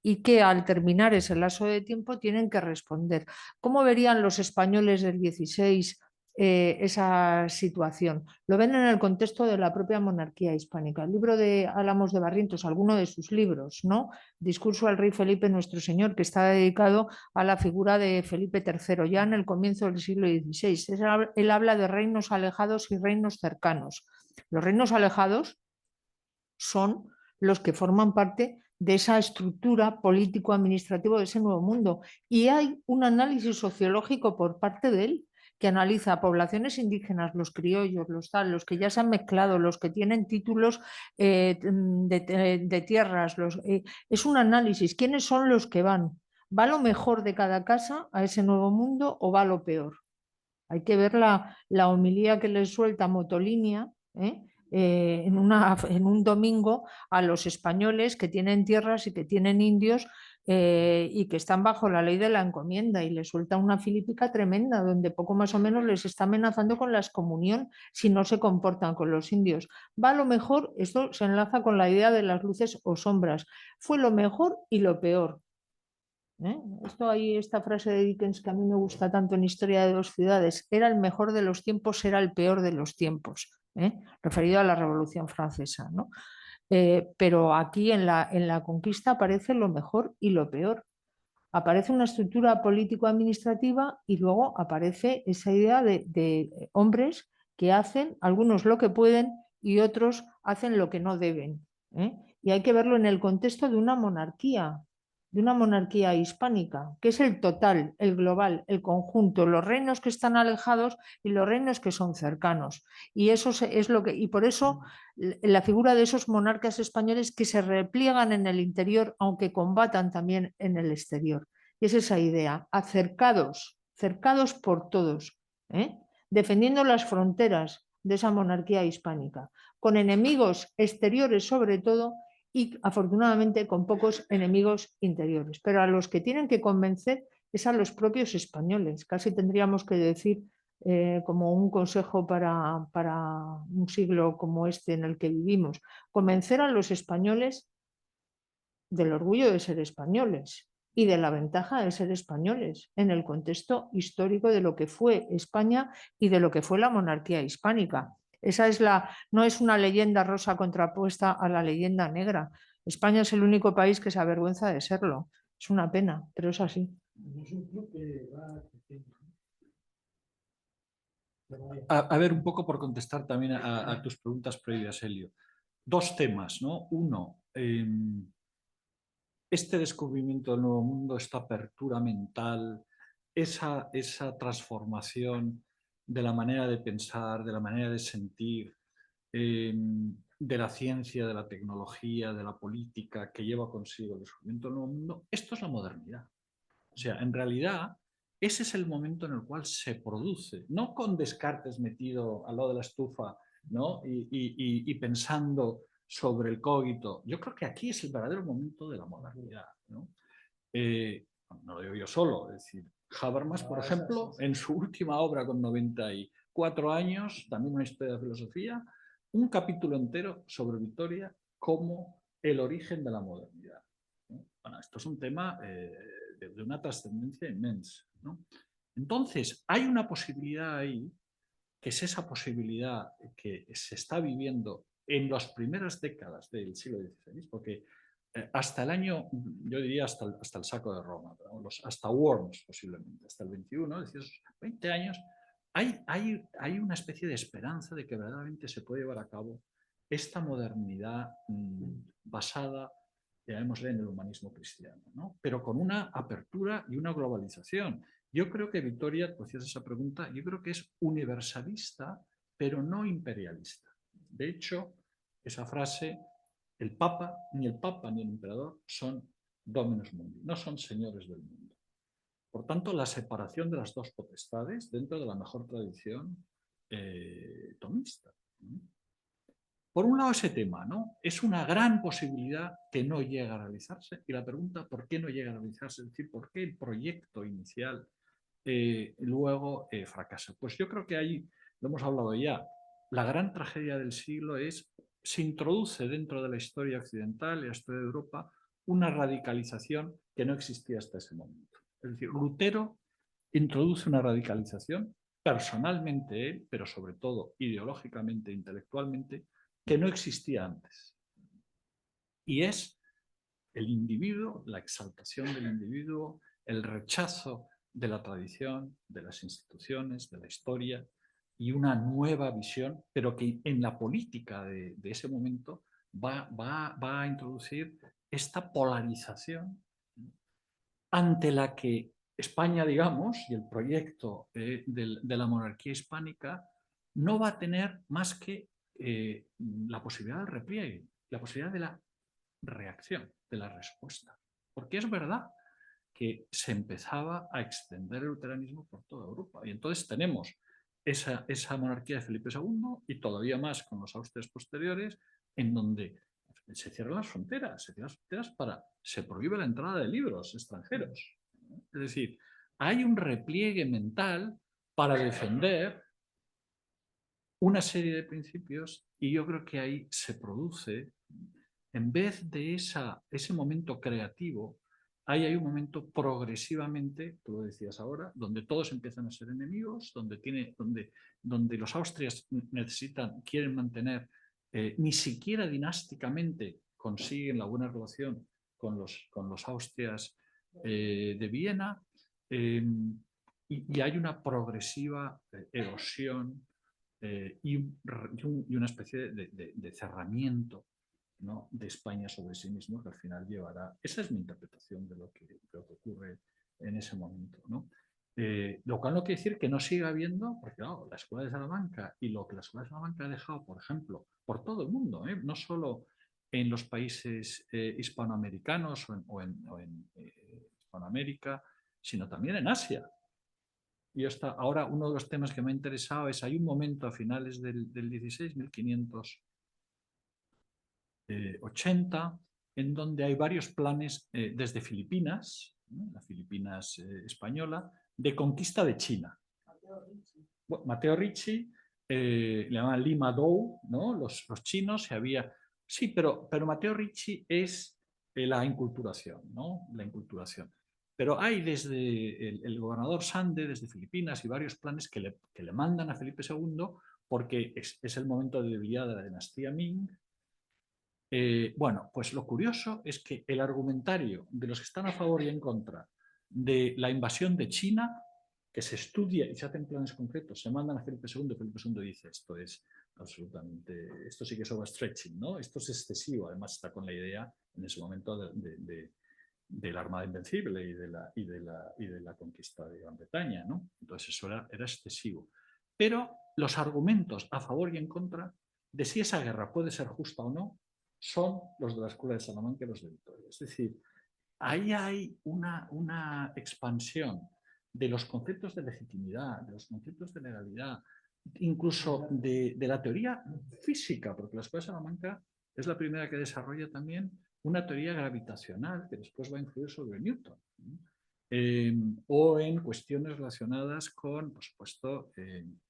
y que al terminar ese lapso de tiempo tienen que responder. ¿Cómo verían los españoles del 16 esa situación? Lo ven en el contexto de la propia monarquía hispánica. El libro de Álamos de Barrientos, alguno de sus libros, ¿no? Discurso al rey Felipe Nuestro Señor, que está dedicado a la figura de Felipe III, ya en el comienzo del siglo XVI. Él habla de reinos alejados y reinos cercanos. Los reinos alejados son los que forman parte de esa estructura político-administrativa de ese nuevo mundo. Y hay un análisis sociológico por parte de él que analiza poblaciones indígenas, los criollos, los que ya se han mezclado, los que tienen títulos de tierras. Es un análisis. ¿Quiénes son los que van? ¿Va lo mejor de cada casa a ese nuevo mundo o va lo peor? Hay que ver la homilía que le suelta Motolinia, en un domingo a los españoles que tienen tierras y que tienen indios y que están bajo la ley de la encomienda, y les suelta una filípica tremenda donde poco más o menos les está amenazando con la excomunión si no se comportan con los indios. Va a lo mejor, esto se enlaza con la idea de las luces o sombras, fue lo mejor y lo peor. Esto ahí, esta frase de Dickens que a mí me gusta tanto en Historia de dos ciudades: era el mejor de los tiempos, era el peor de los tiempos, referido a la Revolución Francesa, ¿no? Pero aquí en la conquista aparece lo mejor y lo peor. Aparece una estructura político-administrativa y luego aparece esa idea de hombres que hacen, algunos lo que pueden y otros hacen lo que no deben. Y hay que verlo en el contexto de una monarquía hispánica, que es el total, el global, el conjunto, los reinos que están alejados y los reinos que son cercanos. Y eso es lo que, y por eso la figura de esos monarcas españoles que se repliegan en el interior, aunque combatan también en el exterior. Y es esa idea, acercados, cercados por todos, defendiendo las fronteras de esa monarquía hispánica, con enemigos exteriores sobre todo, y afortunadamente con pocos enemigos interiores. Pero a los que tienen que convencer es a los propios españoles. Casi tendríamos que decir, como un consejo para un siglo como este en el que vivimos, convencer a los españoles del orgullo de ser españoles y de la ventaja de ser españoles en el contexto histórico de lo que fue España y de lo que fue la monarquía hispánica. Esa es no es una leyenda rosa contrapuesta a la leyenda negra. España es el único país que se avergüenza de serlo. Es una pena, pero es así. A ver, un poco por contestar también a tus preguntas previas, Helio. Dos temas, ¿no? Uno, este descubrimiento del nuevo mundo, esta apertura mental, esa transformación de la manera de pensar, de la manera de sentir, de la ciencia, de la tecnología, de la política que lleva consigo el descubrimiento del nuevo mundo, esto es la modernidad. O sea, en realidad, ese es el momento en el cual se produce, no con Descartes metido al lado de la estufa, ¿no? y pensando sobre el cogito. Yo creo que aquí es el verdadero momento de la modernidad, ¿no? No lo digo yo solo, es decir, Habermas, por ejemplo, en su última obra con 94 años, también una historia de filosofía, un capítulo entero sobre Vitoria como el origen de la modernidad, ¿no? Bueno, esto es un tema de una trascendencia inmensa, ¿no? Entonces, hay una posibilidad ahí, que es esa posibilidad que se está viviendo en las primeras décadas del siglo XVI, porque hasta el año, yo diría hasta el saco de Roma, hasta Worms posiblemente, hasta el 21, es decir, esos 20 años, hay una especie de esperanza de que verdaderamente se puede llevar a cabo esta modernidad basada, llamémosle, en el humanismo cristiano, ¿no? Pero con una apertura y una globalización. Yo creo que Vitoria, tú hacías esa pregunta, yo creo que es universalista, pero no imperialista. De hecho, esa frase, ni el Papa ni el Emperador son dominus mundi, no son señores del mundo. Por tanto, la separación de las dos potestades dentro de la mejor tradición tomista. Por un lado, ese tema, ¿no? Es una gran posibilidad que no llega a realizarse, y la pregunta, ¿por qué no llega a realizarse? Es decir, ¿por qué el proyecto inicial luego fracasa? Pues yo creo que ahí, lo hemos hablado ya, la gran tragedia del siglo se introduce dentro de la historia occidental y la historia de Europa una radicalización que no existía hasta ese momento. Es decir, Lutero introduce una radicalización, personalmente él, pero sobre todo ideológicamente e intelectualmente, que no existía antes. Y es el individuo, la exaltación del individuo, el rechazo de la tradición, de las instituciones, de la historia, y una nueva visión, pero que en la política de ese momento va a introducir esta polarización ante la que España, digamos, y el proyecto de la monarquía hispánica no va a tener más que la posibilidad del repliegue, la posibilidad de la reacción, de la respuesta. Porque es verdad que se empezaba a extender el luteranismo por toda Europa. Y entonces tenemos esa monarquía de Felipe II y todavía más con los Austrias posteriores, en donde se cierran las fronteras, se prohíbe la entrada de libros extranjeros. Es decir, hay un repliegue mental para defender una serie de principios y yo creo que ahí se produce, en vez de ese momento creativo, ahí hay un momento progresivamente, tú lo decías ahora, donde todos empiezan a ser enemigos, donde los Austrias quieren mantener, ni siquiera dinásticamente consiguen la buena relación con los Austrias de Viena, y hay una progresiva erosión y una especie de cerramiento, ¿no?, de España sobre sí mismo, que al final llevará. Esa es mi interpretación de lo que ocurre en ese momento, ¿no? Lo cual no quiere decir que no siga habiendo, porque claro, la Escuela de Salamanca y lo que la Escuela de Salamanca ha dejado, por ejemplo, por todo el mundo, no solo en los países hispanoamericanos o en Hispanoamérica, sino también en Asia. Y ahora uno de los temas que me ha interesado es, hay un momento a finales del 16, 1580, en donde hay varios planes desde Filipinas, ¿no?, la Filipinas española, de conquista de China. Mateo Ricci, le llaman Lima Dou, ¿no?, los chinos, sí, pero Mateo Ricci es la inculturación, ¿no?, la inculturación. Pero hay desde el gobernador Sande, desde Filipinas, y varios planes que le mandan a Felipe II, porque es el momento de debilidad de la dinastía Ming. Bueno, pues lo curioso es que el argumentario de los que están a favor y en contra de la invasión de China, que se estudia y se hacen planes concretos, se mandan a Felipe II, Felipe II dice, esto es absolutamente, esto sí que es overstretching, ¿no? Esto es excesivo. Además está con la idea en ese momento de la Armada Invencible y de la conquista de Gran Bretaña, ¿no? Entonces eso era excesivo. Pero los argumentos a favor y en contra de si esa guerra puede ser justa o no son los de la Escuela de Salamanca y los de Vitoria. Es decir, ahí hay una expansión de los conceptos de legitimidad, de los conceptos de legalidad, incluso de la teoría física, porque la Escuela de Salamanca es la primera que desarrolla también una teoría gravitacional que después va a influir sobre Newton, o en cuestiones relacionadas con, por supuesto, en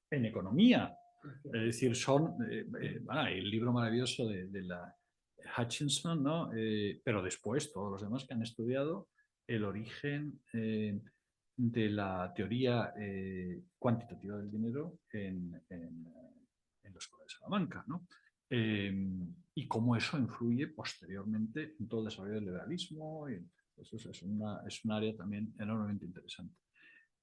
economía. Es decir, el libro maravilloso de la Hutchinson, ¿no? Pero después todos los demás que han estudiado el origen de la teoría cuantitativa del dinero en la Escuela de Salamanca, ¿no? Y cómo eso influye posteriormente en todo el desarrollo del liberalismo. Y eso es un área también enormemente interesante.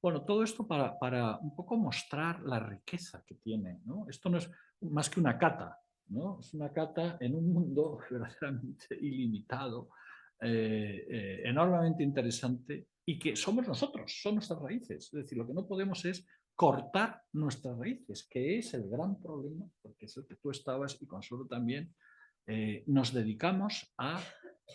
Bueno, todo esto para un poco mostrar la riqueza que tiene, ¿no? Esto no es más que una cata, ¿no? Es una cata en un mundo verdaderamente ilimitado, enormemente interesante, y que somos nosotros, son nuestras raíces. Es decir, lo que no podemos es cortar nuestras raíces, que es el gran problema, porque es el que tú estabas y Consuelo también. Nos dedicamos a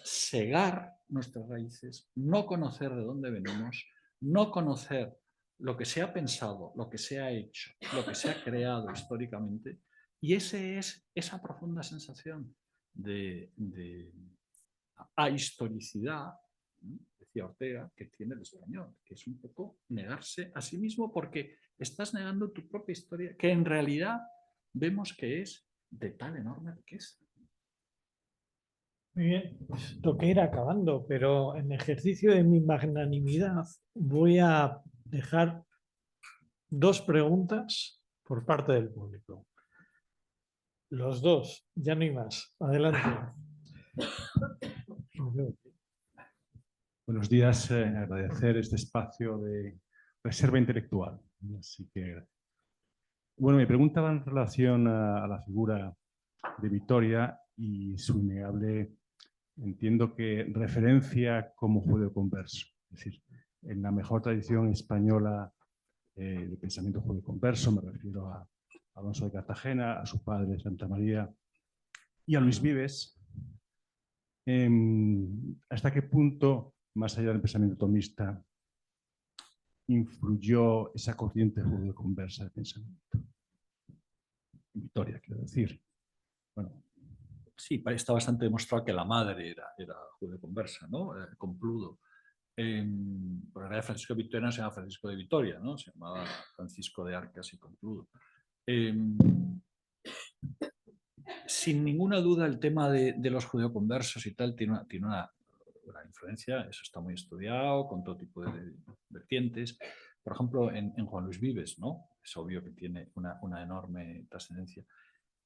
segar nuestras raíces, no conocer de dónde venimos, no conocer lo que se ha pensado, lo que se ha hecho, lo que se ha creado históricamente, y esa profunda sensación de ahistoricidad, ¿no?, decía Ortega, que tiene el español, que es un poco negarse a sí mismo, porque estás negando tu propia historia, que en realidad vemos que es de tal enorme riqueza. Muy bien, pues toca ir acabando, pero en ejercicio de mi magnanimidad voy a dejar 2 preguntas por parte del público. Los 2, ya no hay más. Adelante. Buenos días, agradecer este espacio de reserva intelectual. Así que, bueno, mi pregunta va en relación a la figura de Vitoria y su innegable, entiendo que referencia como judeoconverso. Es decir, en la mejor tradición española de pensamiento judeoconverso, me refiero a Alonso de Cartagena, a su padre Santa María y a Luis Vives. ¿Hasta qué punto, más allá del pensamiento tomista, influyó esa corriente judeo-conversa de pensamiento? En Vitoria, quiero decir. Bueno, Sí, está bastante demostrado que la madre era judeo-conversa, ¿no? Compludo. Por en realidad Francisco de Vitoria no se llama Francisco de Vitoria, ¿no? Se llamaba Francisco de Arcas y Compludo. Sin ninguna duda el tema de los judeoconversos y tal tiene una gran influencia, eso está muy estudiado, con todo tipo de vertientes. Por ejemplo, en Juan Luis Vives, ¿no? Es obvio que tiene una enorme trascendencia.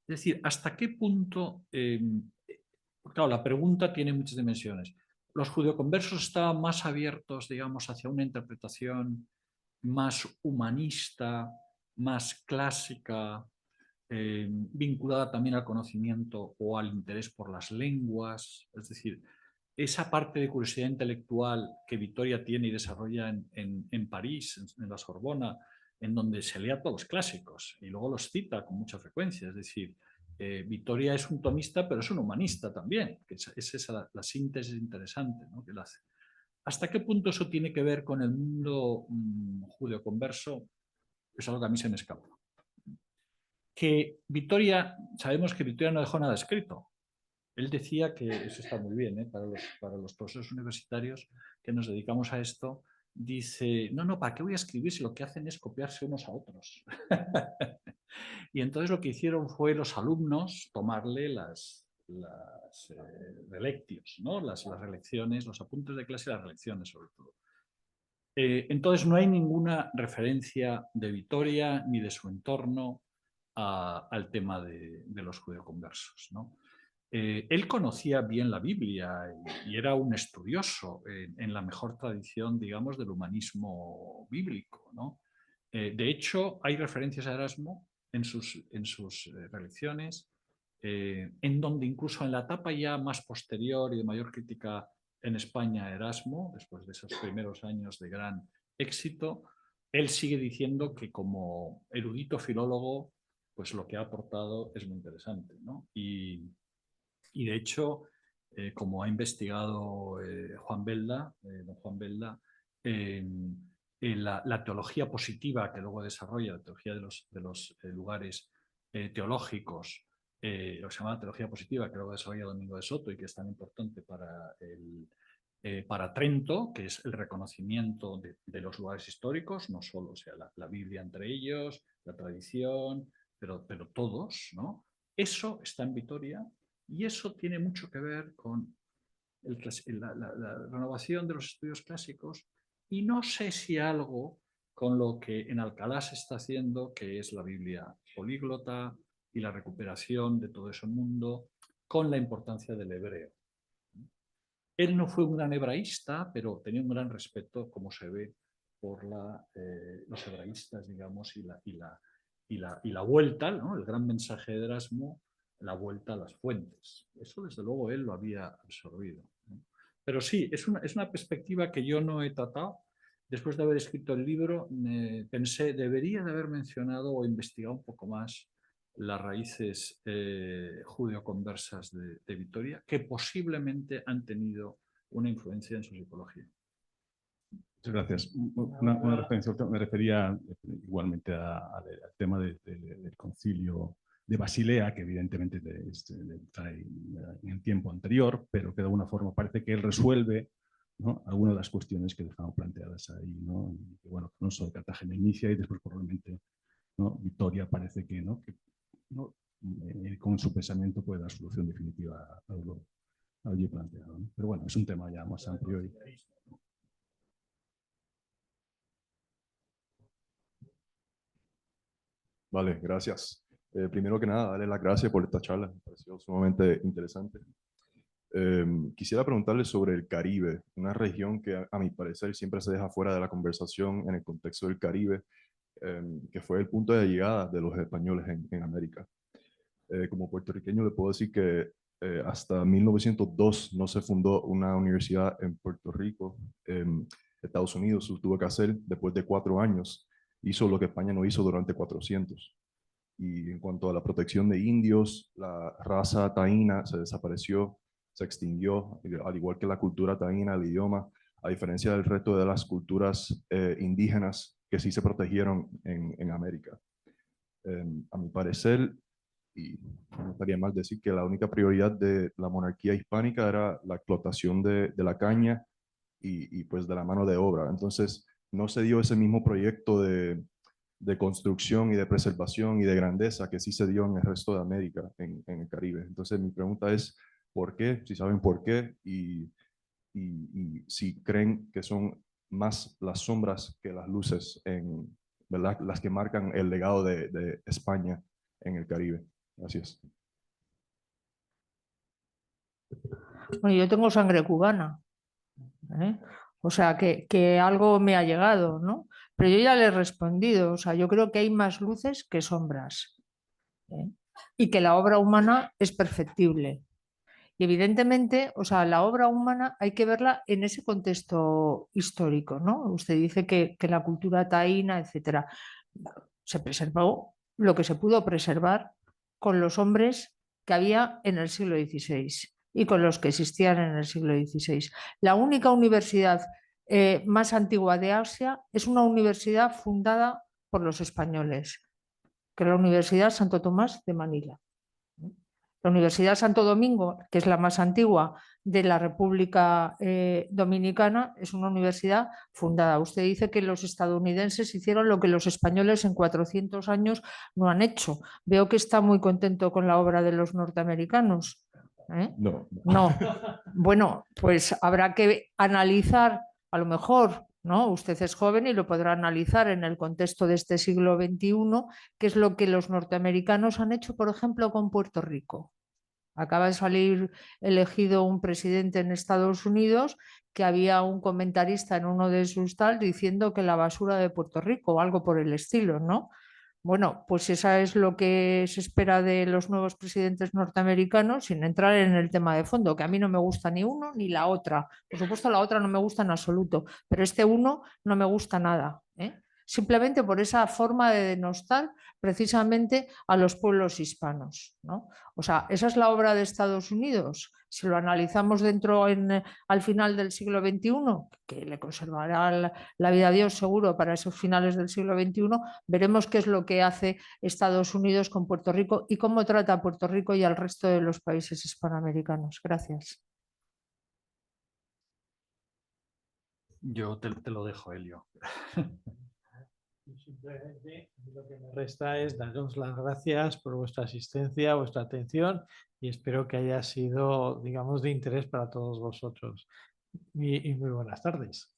Es decir, ¿hasta qué punto? Claro, la pregunta tiene muchas dimensiones. ¿Los judeoconversos estaban más abiertos, digamos, hacia una interpretación más humanista, más clásica, vinculada también al conocimiento o al interés por las lenguas? Es decir, esa parte de curiosidad intelectual que Vitoria tiene y desarrolla en París, en la Sorbona, en donde se lea todos los clásicos y luego los cita con mucha frecuencia. Es decir, Vitoria es un tomista, pero es un humanista también, que es esa la síntesis interesante, ¿no?, que él hace. ¿Hasta qué punto eso tiene que ver con el mundo judeoconverso? Es algo que a mí se me escapa. Que Vitoria, sabemos que Vitoria no dejó nada escrito. Él decía que, eso está muy bien, para los profesores universitarios que nos dedicamos a esto, dice, no, ¿para qué voy a escribir si lo que hacen es copiarse unos a otros? Y entonces lo que hicieron fue los alumnos tomarle las relectios, ¿no? Las relecciones, los apuntes de clase y las relecciones sobre todo. Entonces no hay ninguna referencia de Vitoria ni de su entorno al tema de los judeoconversos, ¿no? Él conocía bien la Biblia y era un estudioso en la mejor tradición, digamos, del humanismo bíblico, ¿no? De hecho, hay referencias a Erasmo en sus relecciones, en donde incluso en la etapa ya más posterior y de mayor crítica en España a Erasmo, después de esos primeros años de gran éxito, él sigue diciendo que como erudito filólogo, pues lo que ha aportado es muy interesante, ¿no? Y de hecho, como ha investigado don Juan Belda, la teología positiva que luego desarrolla, la teología de los lugares teológicos, lo que se llama teología positiva, que luego desarrolla Domingo de Soto y que es tan importante para Trento, que es el reconocimiento de los lugares históricos, no solo, o sea, la Biblia entre ellos, la tradición, pero todos, ¿no? Eso está en Vitoria. Y eso tiene mucho que ver con la renovación de los estudios clásicos y no sé si algo con lo que en Alcalá se está haciendo, que es la Biblia políglota y la recuperación de todo ese mundo con la importancia del hebreo. Él no fue un gran hebraísta, pero tenía un gran respeto, como se ve, por los hebraístas, digamos, y la vuelta, ¿no?, el gran mensaje de Erasmo, la vuelta a las fuentes. Eso, desde luego, él lo había absorbido, ¿no? Pero sí, es una perspectiva que yo no he tratado. Después de haber escrito el libro, pensé, debería de haber mencionado o investigado un poco más las raíces judeoconversas de Vitoria, que posiblemente han tenido una influencia en su psicología. Muchas gracias. Una referencia, me refería igualmente al tema del concilio de Basilea, que evidentemente trae en el tiempo anterior, pero que de alguna forma parece que él resuelve, ¿no?, algunas de las cuestiones que dejamos planteadas ahí, ¿no? Y que, bueno, no solo Cartagena inicia y después probablemente, ¿no?, Vitoria parece que, ¿no?, con su pensamiento puede dar solución definitiva a lo allí planteado, ¿no? Pero bueno, es un tema ya más amplio. Vale, gracias. Primero que nada, darle las gracias por esta charla, me pareció sumamente interesante. Quisiera preguntarle sobre el Caribe, una región que a mi parecer siempre se deja fuera de la conversación en el contexto del Caribe, que fue el punto de llegada de los españoles en América. Como puertorriqueño le puedo decir que hasta 1902 no se fundó una universidad en Puerto Rico. Estados Unidos tuvo que hacer, después de 4 años, hizo lo que España no hizo durante 400. Y en cuanto a la protección de indios, la raza taína se desapareció, se extinguió, al igual que la cultura taína, el idioma. a diferencia del resto de las culturas indígenas que sí se protegieron en América. A mi parecer, y no estaría mal decir que la única prioridad de la monarquía hispánica era la explotación de la caña y pues de la mano de obra. Entonces, no se dio ese mismo proyecto de construcción y de preservación y de grandeza que sí se dio en el resto de América, en el Caribe. Entonces, mi pregunta es, ¿por qué? Si saben por qué y si creen que son más las sombras que las luces, ¿verdad? Las que marcan el legado de España en el Caribe. Gracias. Bueno, yo tengo sangre cubana, ¿eh? O sea, que algo me ha llegado, ¿no? Pero yo ya le he respondido, o sea, yo creo que hay más luces que sombras, ¿eh? Y que la obra humana es perfectible. Y evidentemente, o sea, la obra humana hay que verla en ese contexto histórico, ¿no? Usted dice que la cultura taína, etcétera, se preservó lo que se pudo preservar con los hombres que había en el siglo XVI y con los que existían en el siglo XVI. La única universidad más antigua de Asia es una universidad fundada por los españoles, que es la Universidad Santo Tomás de Manila. La Universidad Santo Domingo, que es la más antigua de la República Dominicana, es una universidad fundada. Usted dice que los estadounidenses hicieron lo que los españoles en 400 años no han hecho. Veo que está muy contento con la obra de los norteamericanos. No. No. Bueno, pues habrá que analizar, a lo mejor, ¿no? Usted es joven y lo podrá analizar en el contexto de este siglo XXI, qué es lo que los norteamericanos han hecho, por ejemplo, con Puerto Rico. Acaba de salir elegido un presidente en Estados Unidos que había un comentarista en uno de sus tal diciendo que la basura de Puerto Rico o algo por el estilo, ¿no? Bueno, pues esa es lo que se espera de los nuevos presidentes norteamericanos, sin entrar en el tema de fondo, que a mí no me gusta ni uno ni la otra. Por supuesto, la otra no me gusta en absoluto, pero este uno no me gusta nada, ¿eh? Simplemente por esa forma de denostar precisamente a los pueblos hispanos, ¿no? O sea, esa es la obra de Estados Unidos. Si lo analizamos al final del siglo XXI, que le conservará la vida a Dios seguro para esos finales del siglo XXI, veremos qué es lo que hace Estados Unidos con Puerto Rico y cómo trata a Puerto Rico y al resto de los países hispanoamericanos. Gracias. Yo te lo dejo, Elio. Simplemente lo que me resta es daros las gracias por vuestra asistencia, vuestra atención y espero que haya sido, digamos, de interés para todos vosotros. Y muy buenas tardes.